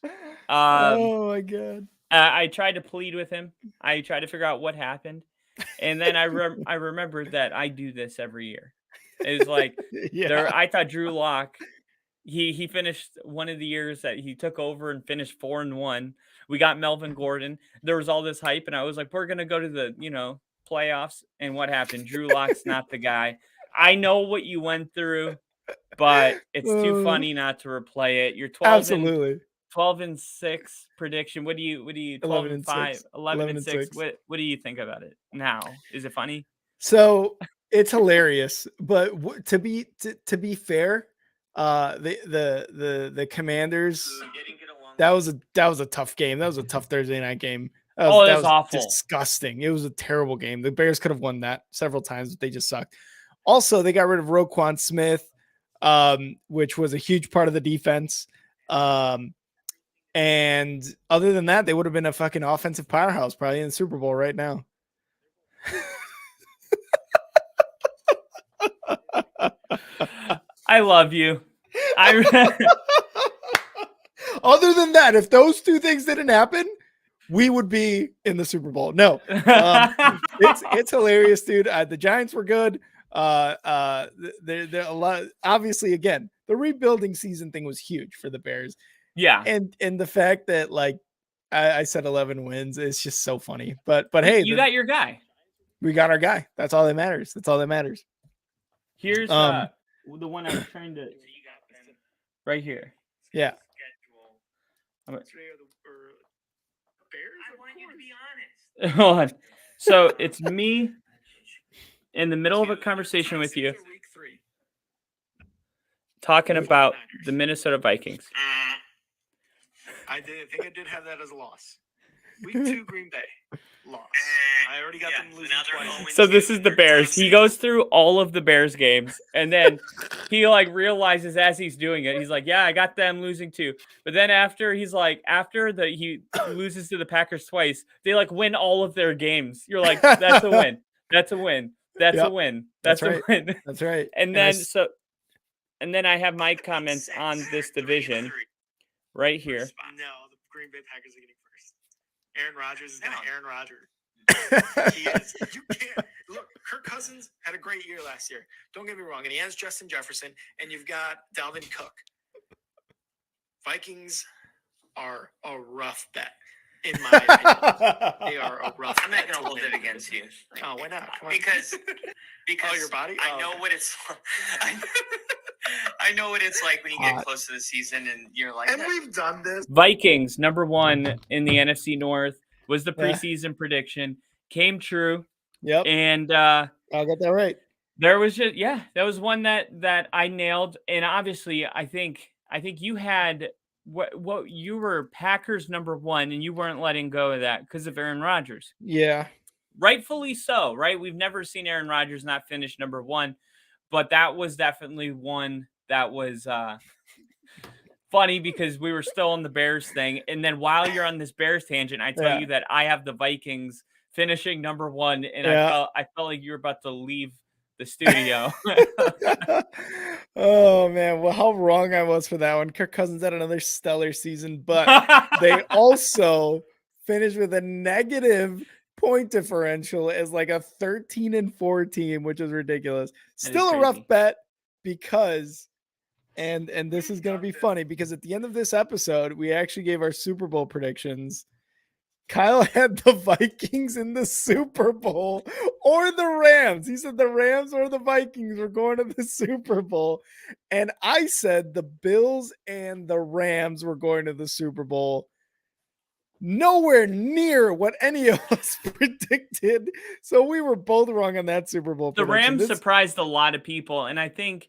Oh my god. I tried to plead with him. I tried to figure out what happened. And then I remembered that I do this every year. It was like, I thought Drew Lock, he finished one of the years that he took over and finished 4-1. We got Melvin Gordon. There was all this hype, and I was like, we're going to go to the, playoffs. And what happened? Drew Lock's not the guy. I know what you went through. but it's too funny not to replay it. You're 12-6 prediction. What do you 12-5, 11-6. What do you think about it now? Is it funny? So it's hilarious, but to be fair, the Commanders, that was a tough game. That was a tough Thursday night game. That was awful. Disgusting. It was a terrible game. The Bears could have won that several times, but they just sucked. Also, they got rid of Roquan Smith, which was a huge part of the defense. And other than that, they would have been a fucking offensive powerhouse, probably in the Super Bowl right now. I love you. Other than that, if those two things didn't happen, we would be in the Super Bowl. No, it's hilarious, dude. The Giants were good. They're a lot. Obviously, again, the rebuilding season thing was huge for the Bears. Yeah, and the fact that like I said 11 wins, it's just so funny. But hey, you got your guy. We got our guy. That's all that matters. Here's the one I was trying to. Right here. Yeah. I want you to be honest. Hold on. So it's me in the middle of a conversation with you, talking about the Minnesota Vikings. I think I did have that as a loss. Week 2, Green Bay loss. I already got them losing twice. So this is the Bears. He goes through all of the Bears games, and then he like realizes as he's doing it, he's like, "Yeah, I got them losing too." But then after he loses to the Packers twice, they like win all of their games. You're like, "That's a win. That's a win. That's a win. That's a win." That's right. And then I have my comments on this division right here. No, the Green Bay Packers are getting first. Aaron Rodgers is going to Aaron Rodgers. He is. You can't look. Kirk Cousins had a great year last year. Don't get me wrong, and he has Justin Jefferson, and you've got Dalvin Cook. Vikings are a rough bet, in my opinion. They are a rough. I'm not going to hold it against you. Oh, why not? Come on. Because your body. I know what it's. I know what it's like when you get close to the season and you're like. And we've done this. Vikings #1 in the NFC North was the preseason prediction. Came true. Yep. And I got that right. There was just that was one that I nailed. And obviously, I think you had what you were Packers #1, and you weren't letting go of that because of Aaron Rodgers. Yeah. Rightfully so, right? We've never seen Aaron Rodgers not finish #1, but that was definitely one that was funny because we were still on the Bears thing. And then while you're on this Bears tangent, I tell you that I have the Vikings finishing #1, and I felt like you were about to leave the studio. Oh man, well, how wrong I was for that one. Kirk Cousins had another stellar season, but they also finished with a negative point differential as like a 13-4 team, which is ridiculous. Still a rough bet because, and this is going to be funny because at the end of this episode, we actually gave our Super Bowl predictions. Kyle had the Vikings in the Super Bowl or the Rams. He said the Rams or the Vikings were going to the Super Bowl. And I said the Bills and the Rams were going to the Super Bowl. Nowhere near what any of us predicted. So we were both wrong on that Super Bowl prediction. The Rams surprised a lot of people. And I think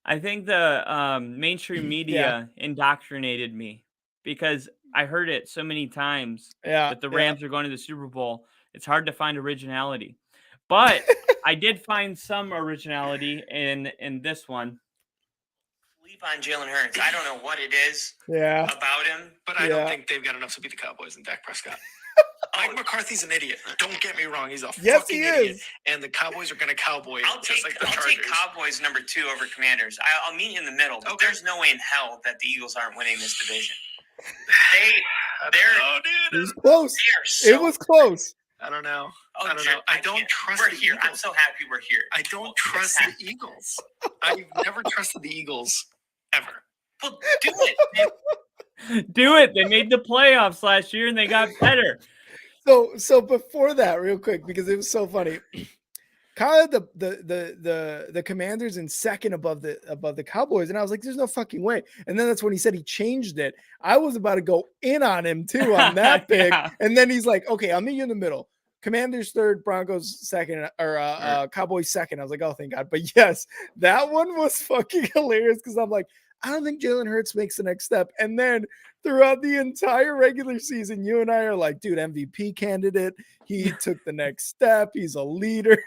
the mainstream media indoctrinated me because I heard it so many times that the Rams are going to the Super Bowl. It's hard to find originality. But I did find some originality in this one. Sleep on Jalen Hurts. I don't know what it is about him. But I don't think they've got enough to beat the Cowboys and Dak Prescott. Mike McCarthy's an idiot. Don't get me wrong. He's a fucking idiot. And the Cowboys are going to Cowboy just like the Chargers. I'll take Cowboys #2 over Commanders. I'll meet in the middle. But there's no way in hell that the Eagles aren't winning this division. It was close. It was close. I don't know. Oh, I don't know. I don't trust the Eagles. I'm so happy we're here. I don't trust the Eagles. I've never trusted the Eagles ever. Well, do it. Do it. They made the playoffs last year and they got better. So before that, real quick, because it was so funny. Kyle had the Commanders in second above the Cowboys, and I was like, "There's no fucking way." And then that's when he said he changed it. I was about to go in on him too on that pick, Yeah. and then he's like, "Okay, I'll meet you in the middle. Commanders third, Broncos second, or Cowboys second." I was like, "Oh, thank God!" But yes, that one was fucking hilarious because I'm like, I don't think Jalen Hurts makes the next step, and then throughout the entire regular season, you and I are like, dude, MVP candidate. He took the next step. He's a leader.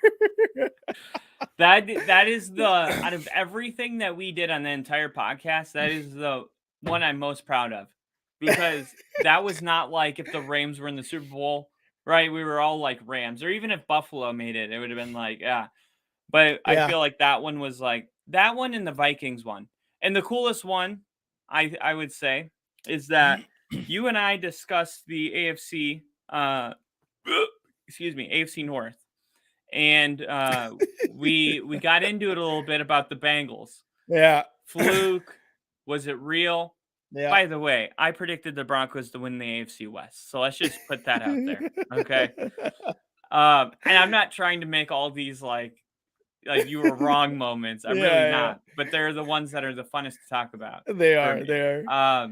That is the out of everything that we did on the entire podcast, that is the one I'm most proud of, because that was not like if the Rams were in the Super Bowl, right? We were all like Rams, or even if Buffalo made it, it would have been like, yeah. But I feel like that one was like that one and the Vikings one. And the coolest one, I would say, is that you and I discussed the AFC AFC North. And we got into it a little bit about the Bengals. Yeah. Fluke. Was it real? Yeah. By the way, I predicted the Broncos to win the AFC West. So let's just put that out there. Okay. And I'm not trying to make all these like you were wrong moments. I'm really not. But they're the ones that are the funnest to talk about. They are.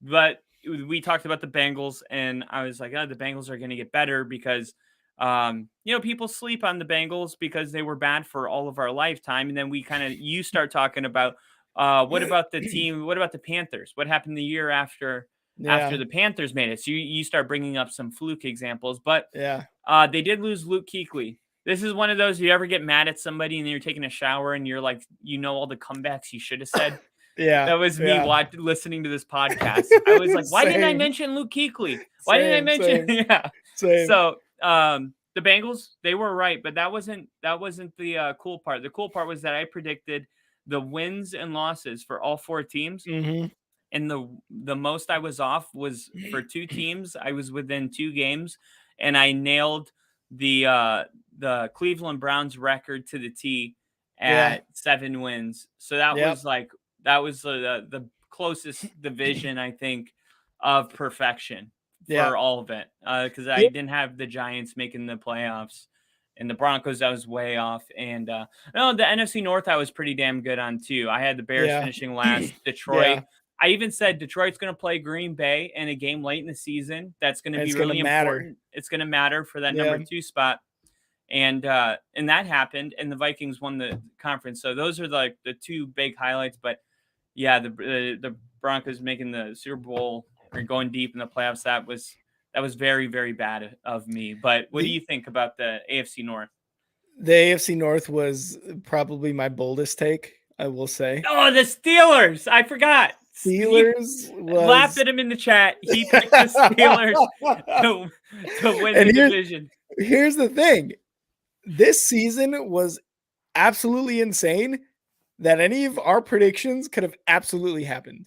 But we talked about the Bengals, and I was like, oh, the Bengals are going to get better because people sleep on the Bengals because they were bad for all of our lifetime. And then you start talking about what about the team? What about the Panthers? What happened the year after the Panthers made it? So you start bringing up some fluke examples, but they did lose Luke Kuechly. This is one of those, you ever get mad at somebody and then you're taking a shower and you're like, all the comebacks you should have said. Yeah, that was me listening to this podcast. I was like, why didn't I mention Luke Kuechly? Why didn't I mention? Yeah. So the Bengals, they were right, but that wasn't the cool part. The cool part was that I predicted the wins and losses for all four teams, and the most I was off was for two teams. I was within 2 games, and I nailed the Cleveland Browns record to the T at 7 wins. So that was like. That was the closest division, I think, of perfection for all of it. Because I didn't have the Giants making the playoffs, and the Broncos I was way off. And the NFC North I was pretty damn good on too. I had the Bears finishing last. Detroit. I even said Detroit's going to play Green Bay in a game late in the season. That's going to be really important. It's going to matter for that number 2 spot. And that happened, and the Vikings won the conference. So those are like the 2 big highlights. But yeah, the Broncos making the Super Bowl or going deep in the playoffs, that was very, very bad of me. But what do you think about the AFC North? The AFC North was probably my boldest take, I will say. Oh, the Steelers! I forgot. Steelers laughed at him in the chat. He picked the Steelers to win the division. Here's the thing. This season was absolutely insane that any of our predictions could have absolutely happened.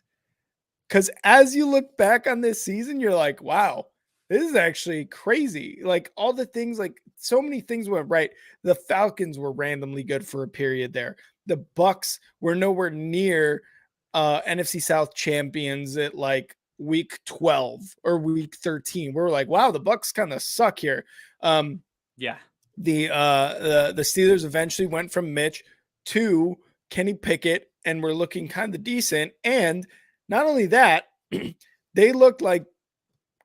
Because as you look back on this season, you're like, wow, this is actually crazy. Like all the things, like so many things went right. The Falcons were randomly good for a period there. The Bucks were nowhere near NFC South champions at like week 12 or week 13. We're like, wow, the Bucks kind of suck here. The Steelers eventually went from Mitch to Kenny Pickett and were looking kind of decent. And not only that, they looked like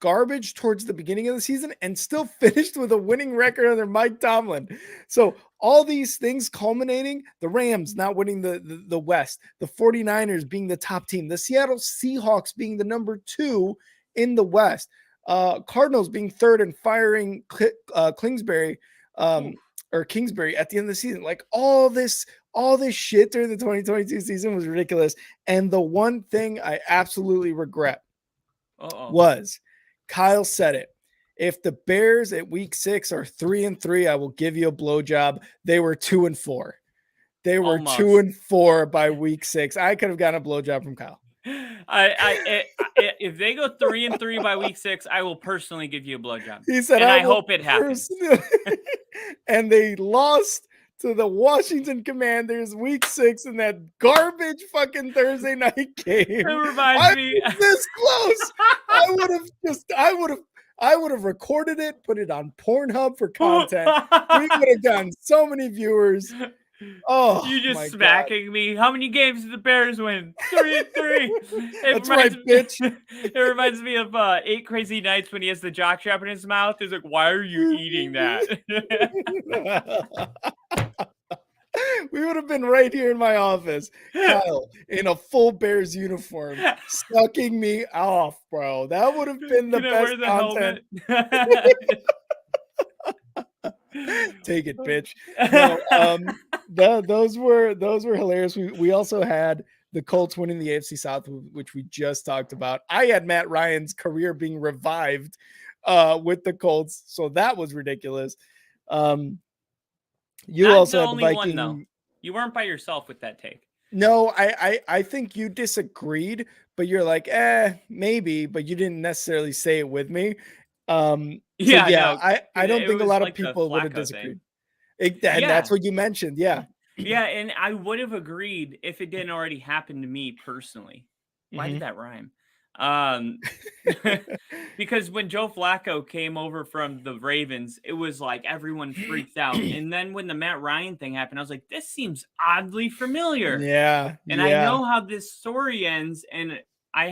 garbage towards the beginning of the season and still finished with a winning record under Mike Tomlin. So all these things culminating, the Rams not winning the West, the 49ers being the top team, the Seattle Seahawks being the number 2 in the West, Cardinals being 3rd and firing Kingsbury at the end of the season. Like all this shit during the 2022 season was ridiculous. And the one thing I absolutely regret was Kyle said it. If the Bears at week 6 are 3-3, I will give you a blowjob. They were 2-4. They were 2-4 by week 6. I could have gotten a blowjob from Kyle. If they go 3-3 by week 6, I will personally give you a blowjob. He said, and I hope it happens. And they lost to the Washington Commanders week 6 in that garbage fucking Thursday night game. It reminds me this close. I would have I would have recorded it, put it on Pornhub for content. We would have gotten so many viewers. Oh, you just my smacking me. How many games did the Bears win? 3-3. That's right, bitch. It reminds me of 8 Crazy Nights when he has the jockstrap in his mouth. He's like, why are you eating that? We would have been right here in my office, Kyle, in a full Bears uniform, sucking me off, bro. That would have been the best content. Take it, bitch. No, those were hilarious. We also had the Colts winning the AFC South, which we just talked about. I had Matt Ryan's career being revived with the Colts, so that was ridiculous. You Not also the had only the Viking. one, though. You weren't by yourself with that take. No, I think you disagreed, but you're like, maybe, but you didn't necessarily say it with me. I don't think a lot of people would have disagreed. And that's what you mentioned. Yeah. Yeah, and I would have agreed if it didn't already happen to me personally. Why did that rhyme? Because when Joe Flacco came over from the Ravens, it was like everyone freaked out. And then when the Matt Ryan thing happened, I was like, this seems oddly familiar. Yeah. And I know how this story ends. And I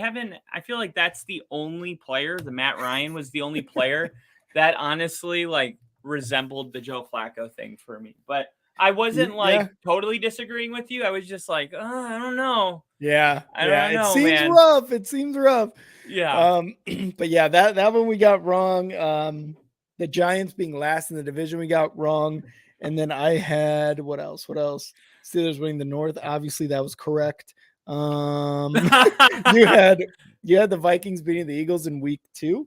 feel like that's the only player, the Matt Ryan was the only player that honestly like resembled the Joe Flacco thing for me. But I wasn't totally disagreeing with you. I was just like, I don't know. Yeah. I don't know, it seems man. rough. It seems rough. Yeah. But yeah, that one we got wrong. The Giants being last in the division, we got wrong. And then I had what else? Steelers winning the North. Obviously, that was correct. You had the Vikings beating the Eagles in week 2.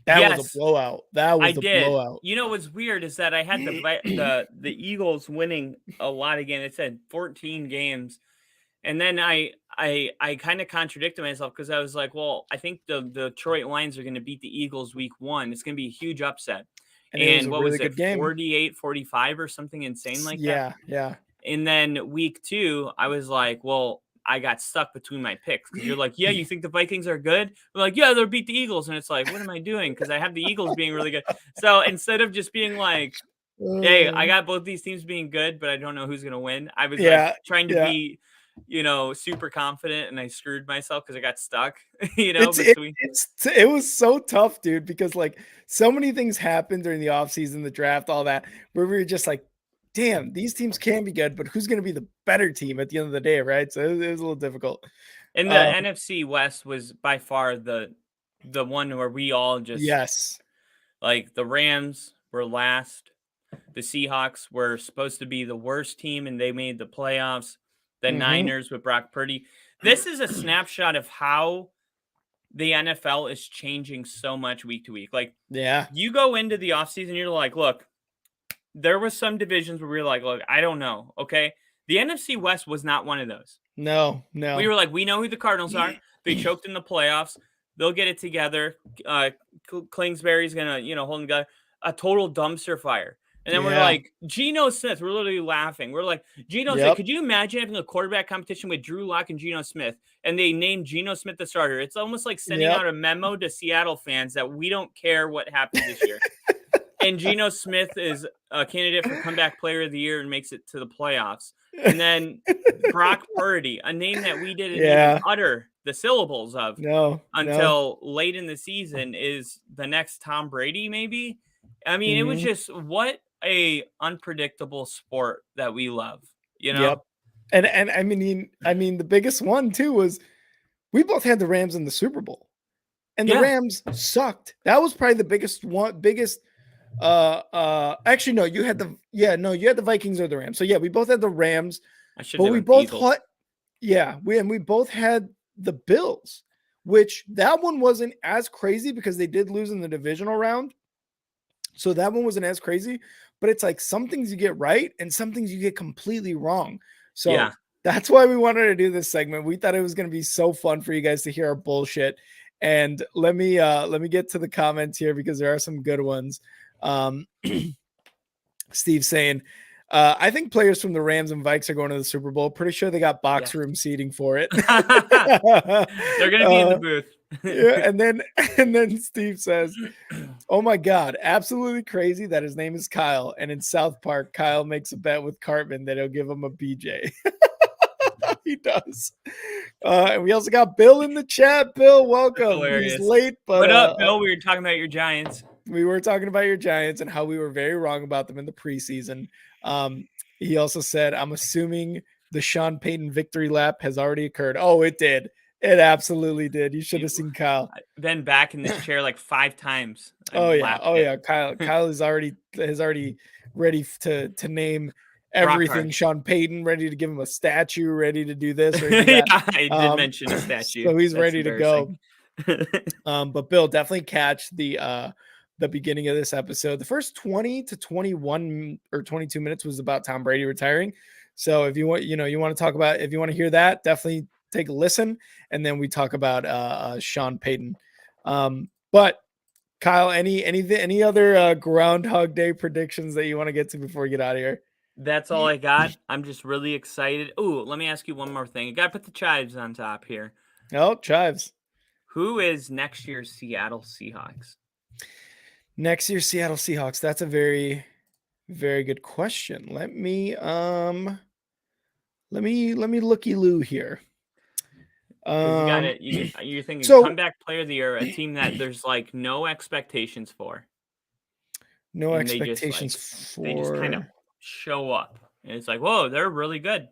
That was a blowout. Blowout. You know what's weird is that I had the Eagles winning a lot of games. It said 14 games. And then I kind of contradicted myself because I was like, well, I think the Detroit Lions are going to beat the Eagles week 1. It's going to be a huge upset. And what was it, 48-45 or something insane like that? Yeah. And then week 2, I was like, well, I got stuck between my picks because you're like, yeah, you think the Vikings are good? I'm like, yeah, they'll beat the Eagles. And it's like, what am I doing? Because I have the Eagles being really good. So instead of just being like, hey, I got both these teams being good, but I don't know who's going to win. I was like trying to be, super confident, and I screwed myself because I got stuck, It was so tough, dude, because like so many things happened during the offseason, the draft, all that, where we were just like, damn, these teams can be good, but who's going to be the better team at the end of the day, right? So it was a little difficult. And the NFC West was by far the one where we all just like the Rams were last. The Seahawks were supposed to be the worst team, and they made the playoffs. The Niners with Brock Purdy. This is a snapshot of how the NFL is changing so much week to week. Like, you go into the offseason, you're like, look, there was some divisions where we were like, look, I don't know. Okay. The NFC West was not one of those. No. We were like, we know who the Cardinals are. They choked in the playoffs. They'll get it together. Kingsbury's going to, hold them together. A total dumpster fire. And then we're like, Geno Smith. We're literally laughing. We're like, Geno Smith. Could you imagine having a quarterback competition with Drew Lock and Geno Smith? And they named Geno Smith the starter. It's almost like sending out a memo to Seattle fans that we don't care what happens this year. And Geno Smith is a candidate for comeback player of the year and makes it to the playoffs. And then Brock Purdy, a name that we didn't even utter the syllables of until late in the season, is the next Tom Brady, maybe. I mean, it was just what a unpredictable sport that we love, And I mean, the biggest one too was we both had the Rams in the Super Bowl, and the Rams sucked. That was probably the biggest. Actually, no, you had the Vikings or the Rams. So we both had the Rams, but we both we both had the Bills, which that one wasn't as crazy because they did lose in the divisional round. So that one wasn't as crazy, but it's like some things you get right and some things you get completely wrong. So that's why we wanted to do this segment. We thought it was going to be so fun for you guys to hear our bullshit. And let me get to the comments here because there are some good ones. Steve saying, I think players from the Rams and Vikes are going to the Super Bowl. Pretty sure they got box room seating for it. They're going to be in the booth. Yeah, and then Steve says, "Oh my God, absolutely crazy that his name is Kyle." And in South Park, Kyle makes a bet with Cartman that he'll give him a BJ. He does. And we also got Bill in the chat. Bill, welcome. Hilarious. He's late, but what up, Bill? We were talking about your Giants. We were talking about your Giants and how we were very wrong about them in the preseason. He also said, "I'm assuming the Sean Payton victory lap has already occurred." Oh, it did. It absolutely did. You should have seen Kyle. I've been back in this chair like 5 times. Oh yeah. Kyle is already ready to name everything Sean Payton, ready to give him a statue, ready to do this or do that. Yeah, I did mention a statue. So he's ready to go. But Bill, definitely catch the beginning of this episode. The first 20 to 21 or 22 minutes was about Tom Brady retiring. So if you want, you want to talk about, if you want to hear that, definitely take a listen. And then we talk about Sean Payton. But Kyle, any other Groundhog Day predictions that you want to get to before we get out of here? That's all I got. I'm just really excited. Oh, let me ask you one more thing. I got to put the chives on top here. Oh, chives. Who is next year's Seattle Seahawks? Next year's Seattle Seahawks. That's a very, very good question. Let me looky-loo here. You got it. You're thinking comeback player of the year, a team that there's like no expectations for. No expectations for. They just kind of show up, and it's like, whoa, they're really good.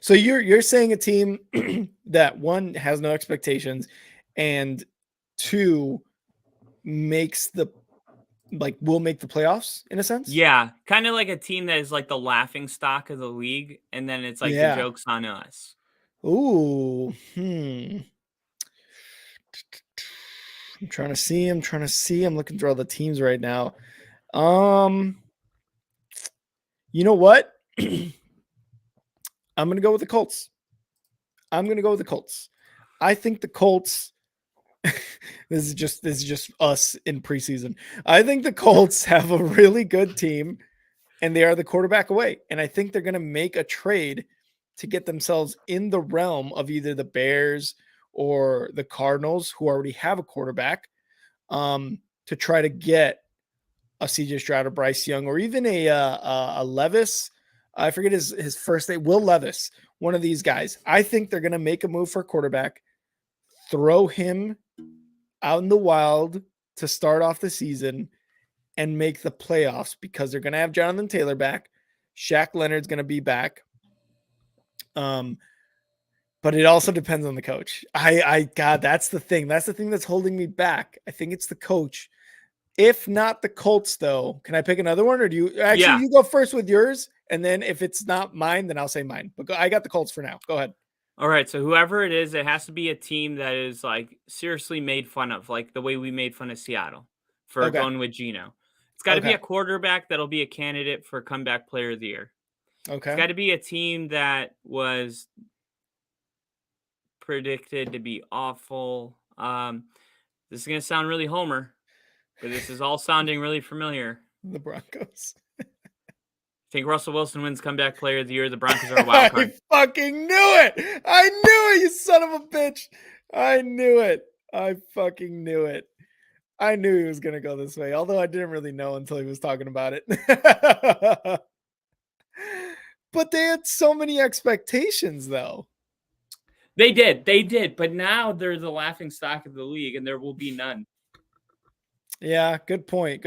So you're saying a team that one has no expectations, and two makes will make the playoffs in a sense? Yeah, kind of like a team that is like the laughing stock of the league, and then it's like the joke's on us. Ooh, I'm trying to see. I'm looking through all the teams right now. You know what? I'm gonna go with the Colts. I think the Colts. This is just us in preseason. I think the Colts have a really good team, and they are the quarterback away. And I think they're going to make a trade to get themselves in the realm of either the Bears or the Cardinals, who already have a quarterback, to try to get a CJ Stroud or Bryce Young, or even a Levis. I forget his first name, Will Levis, one of these guys. I think they're going to make a move for a quarterback, throw him out in the wild to start off the season and make the playoffs, because they're going to have Jonathan Taylor back. Shaq Leonard's going to be back. But it also depends on the coach. God, that's the thing. That's the thing that's holding me back. I think it's the coach. If not the Colts, though, can I pick another one, or do you actually you go first with yours? And then if it's not mine, then I'll say mine. But I got the Colts for now. Go ahead. All right, so whoever it is, it has to be a team that is like seriously made fun of, like the way we made fun of Seattle for going with Geno. It's got to be a quarterback that'll be a candidate for comeback player of the year. Okay. It's got to be a team that was predicted to be awful. This is going to sound really homer, but this is all sounding really familiar. The Broncos. I think Russell Wilson wins comeback player of the year. The Broncos are a wild card. I fucking knew it. I knew it, you son of a bitch. I knew it. I fucking knew it. I knew he was going to go this way, although I didn't really know until he was talking about it. But they had so many expectations, though. They did. But now they're the laughing stock of the league, and there will be none. Yeah, good point.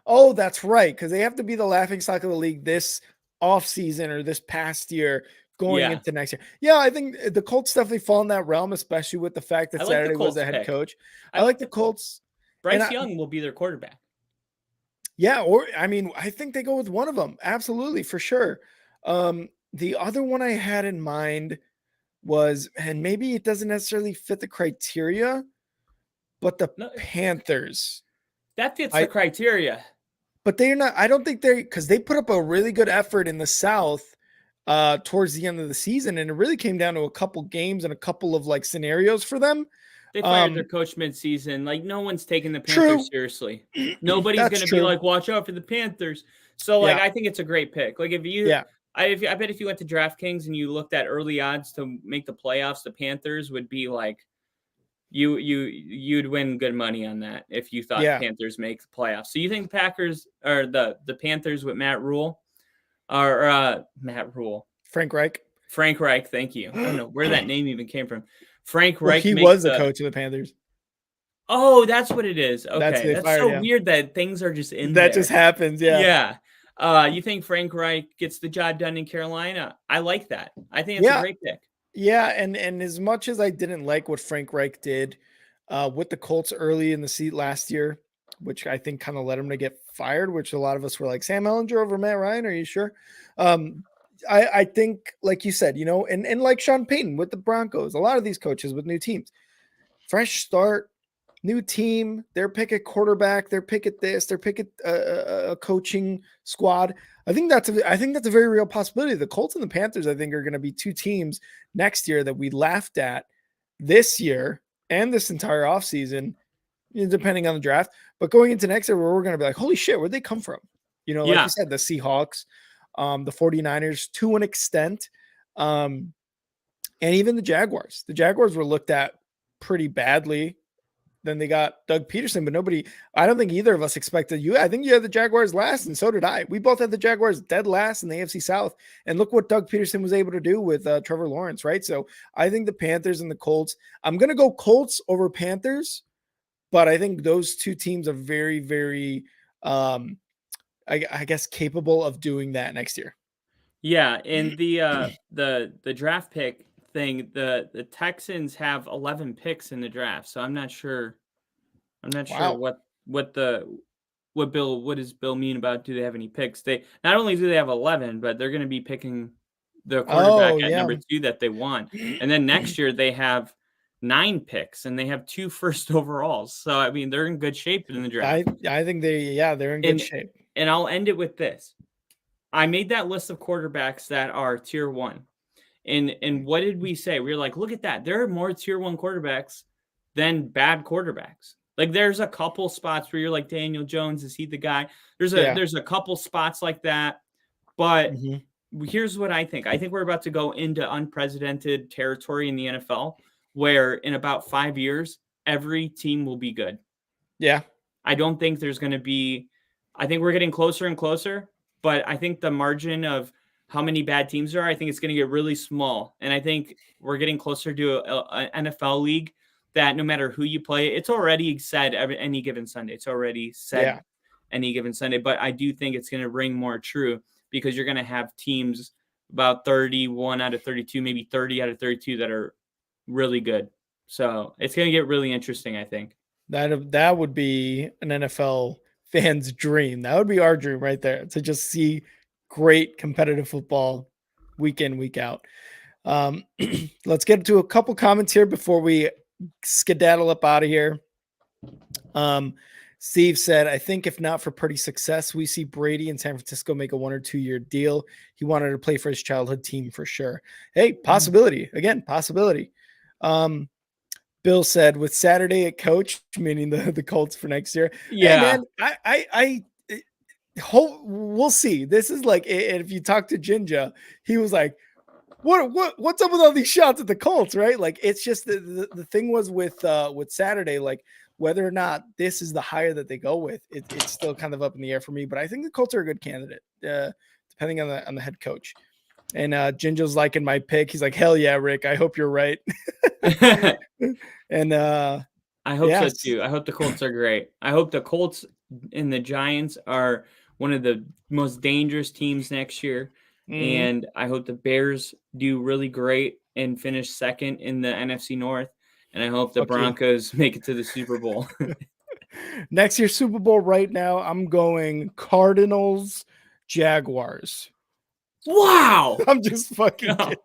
Oh, that's right, because they have to be the laughing stock of the league this offseason or this past year going into next year. Yeah, I think the Colts definitely fall in that realm, especially with the fact that Saturday was a head coach. I like the Colts. Bryce Young will be their quarterback. Yeah, I think they go with one of them. Absolutely, for sure. The other one I had in mind was, and maybe it doesn't necessarily fit the criteria, but the Panthers. That fits the criteria. But they're not, I don't think because they put up a really good effort in the South towards the end of the season, and it really came down to a couple games and a couple of scenarios for them. They fired their coach mid-season. No one's taking the Panthers seriously. Nobody's going to be like, watch out for the Panthers. So, I think it's a great pick. I bet if you went to DraftKings and you looked at early odds to make the playoffs, the Panthers would be like you'd win good money on that if you thought Panthers make the playoffs. So you think Packers or the Panthers with Matt Rule or Frank Reich. Frank Reich, thank you. I don't know where that name even came from. Frank Well, Reich. he was the coach of the Panthers. Oh, that's what it is. Okay, that's so weird that things are just in there. That just happens, yeah. Yeah. You think Frank Reich gets the job done in Carolina? I like that. I think it's a great pick. Yeah, and as much as I didn't like what Frank Reich did with the Colts early in the seat last year, which I think kind of led him to get fired, which a lot of us were like, Sam Ehlinger over Matt Ryan, are you sure? I think, like you said, and like Sean Payton with the Broncos, a lot of these coaches with new teams, fresh start, new team, their pick at quarterback, their pick at this, their pick at a coaching squad. I think that's a very real possibility. The Colts and the Panthers, I think, are going to be two teams next year that we laughed at this year and this entire offseason, depending on the draft. But going into next year, where we're going to be like, holy shit, where'd they come from? Like you said, the Seahawks, the 49ers to an extent, and even the Jaguars. The Jaguars were looked at pretty badly. Then they got Doug Peterson, but I don't think either of us expected you. I think you had the Jaguars last, and so did I. We both had the Jaguars dead last in the AFC South. And look what Doug Peterson was able to do with Trevor Lawrence, right? So I think the Panthers and the Colts, I'm going to go Colts over Panthers, but I think those two teams are very, very, I guess, capable of doing that next year. Yeah, and the draft pick thing, the Texans have 11 picks in the draft, so I'm not sure what does Bill mean about do they have any picks? They not only do they have 11, but they're going to be picking the quarterback at number 2 that they want. And then next year they have 9 picks and they have 2 first overalls. So I mean, they're in good shape in the draft. I think they're in good shape. And I'll end it with this. I made that list of quarterbacks that are tier 1. And what did we say? We were like, look at that. There are more tier 1 quarterbacks than bad quarterbacks. Like there's a couple spots where you're like, Daniel Jones, is he the guy? There's a couple spots like that. But here's what I think. I think we're about to go into unprecedented territory in the NFL where in about 5 years, every team will be good. Yeah. I don't think there's going to be, I think we're getting closer and closer, but I think the margin of how many bad teams there are, I think it's going to get really small. And I think we're getting closer to an NFL league that no matter who you play, it's already said any given Sunday. It's already said any given Sunday. But I do think it's going to ring more true because you're going to have teams about 31 out of 32, maybe 30 out of 32 that are really good. So it's going to get really interesting, I think. That would be an NFL fan's dream. That would be our dream right there, to just see great competitive football week in, week out. Let's get to a couple comments here before we skedaddle up out of here. Steve said, I think if not for Purdy's success, we see Brady in San Francisco make a 1 or 2 year deal. He wanted to play for his childhood team for sure. Hey, possibility. Again, possibility. Bill said, with Saturday at coach, meaning the Colts for next year. Yeah. Hey, man, I we'll see. This is like, if you talk to Jinja, he was like, what's up with all these shots at the Colts, right? Like, it's just the thing was with Saturday, like whether or not this is the hire that they go with, it's still kind of up in the air for me. But I think the Colts are a good candidate, depending on the head coach. And Jinja's liking my pick. He's like, hell yeah, Rick. I hope you're right. And I hope so too. I hope the Colts are great. I hope the Colts and the Giants are one of the most dangerous teams next year. And I hope the Bears do really great and finish second in the NFC North. And I hope the Broncos make it to the Super Bowl. Next year's Super Bowl right now, I'm going Cardinals, Jaguars. Wow. I'm just fucking kidding.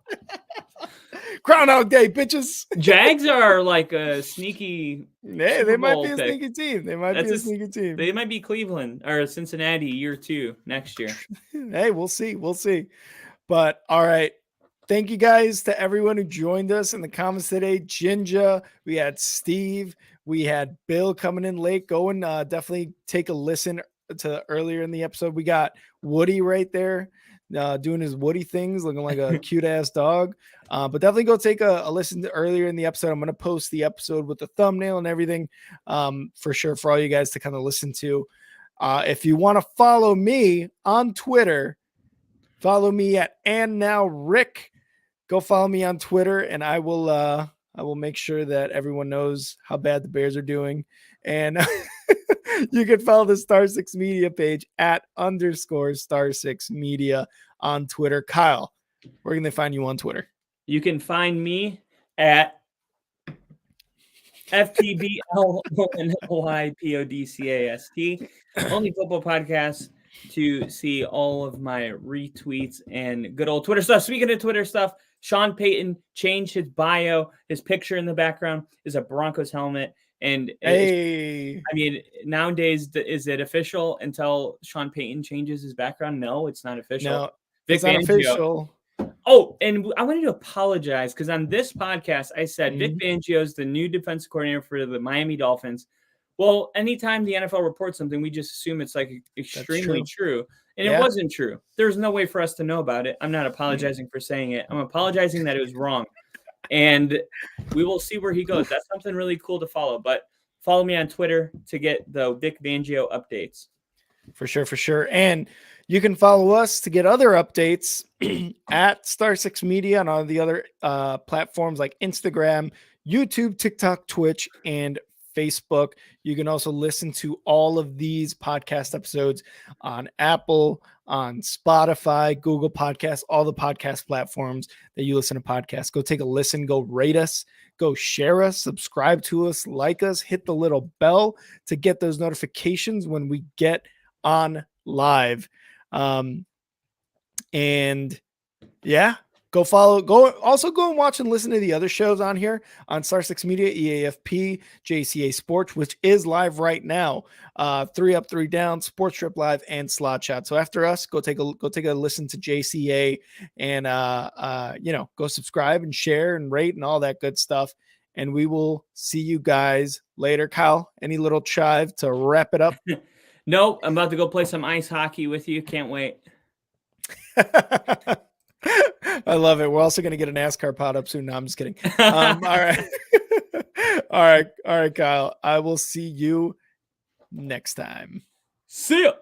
Groundhog Day, bitches. Jags are like a sneaky. Yeah, they might be a sneaky team. They might be a sneaky team. They might be Cleveland or Cincinnati year 2 next year. Hey, we'll see. We'll see. But all right. Thank you guys to everyone who joined us in the comments today. Jinja, we had Steve, we had Bill coming in late. Go and definitely take a listen to earlier in the episode. We got Woody right there. doing his Woody things, looking like a cute ass dog. But definitely go take a listen to earlier in the episode. I'm going to post the episode with the thumbnail and everything for sure for all you guys to kind of listen to. If you want to follow me on Twitter, follow me at @andnowrick. Go follow me on Twitter, and I will make sure that everyone knows how bad the Bears are doing. And you can follow the Star 6 Media page @_Star6 Media on Twitter. Kyle, where can they find you on Twitter? You can find me at FTBLYPODCAST, only football podcast, to see all of my retweets and good old Twitter stuff. Speaking of Twitter stuff, Sean Payton changed his bio. His picture in the background is a Broncos helmet. And hey, I mean, nowadays, is it official until Sean Payton changes his background? No, it's not official. No, it's not official. Oh, and I wanted to apologize because on this podcast, I said Vic Fangio is the new defensive coordinator for the Miami Dolphins. Well, anytime the NFL reports something, we just assume it's like extremely true. And it wasn't true. There's no way for us to know about it. I'm not apologizing for saying it. I'm apologizing that it was wrong. And we will see where he goes. That's something really cool to follow. But follow me on Twitter to get the Vic Fangio updates. For sure. And you can follow us to get other updates at Star 6 Media and all the other platforms like Instagram, YouTube, TikTok, Twitch, and Facebook. You can also listen to all of these podcast episodes on Apple, on Spotify, Google Podcasts, all the podcast platforms that you listen to podcasts. Go take a listen, go rate us, go share us, subscribe to us, like us, hit the little bell to get those notifications when we get on live. And yeah, go and watch and listen to the other shows on here on Star 6 Media, EAFP, JCA Sports, which is live right now. 3 Up, 3 Down, Sports Trip Live, and Slot Shot. So after us, go take a listen to JCA and go subscribe and share and rate and all that good stuff. And we will see you guys later. Kyle, any little chive to wrap it up? Nope, I'm about to go play some ice hockey with you. Can't wait. I love it. We're also going to get a NASCAR pod up soon. No, I'm just kidding. All right. All right, Kyle. I will see you next time. See ya.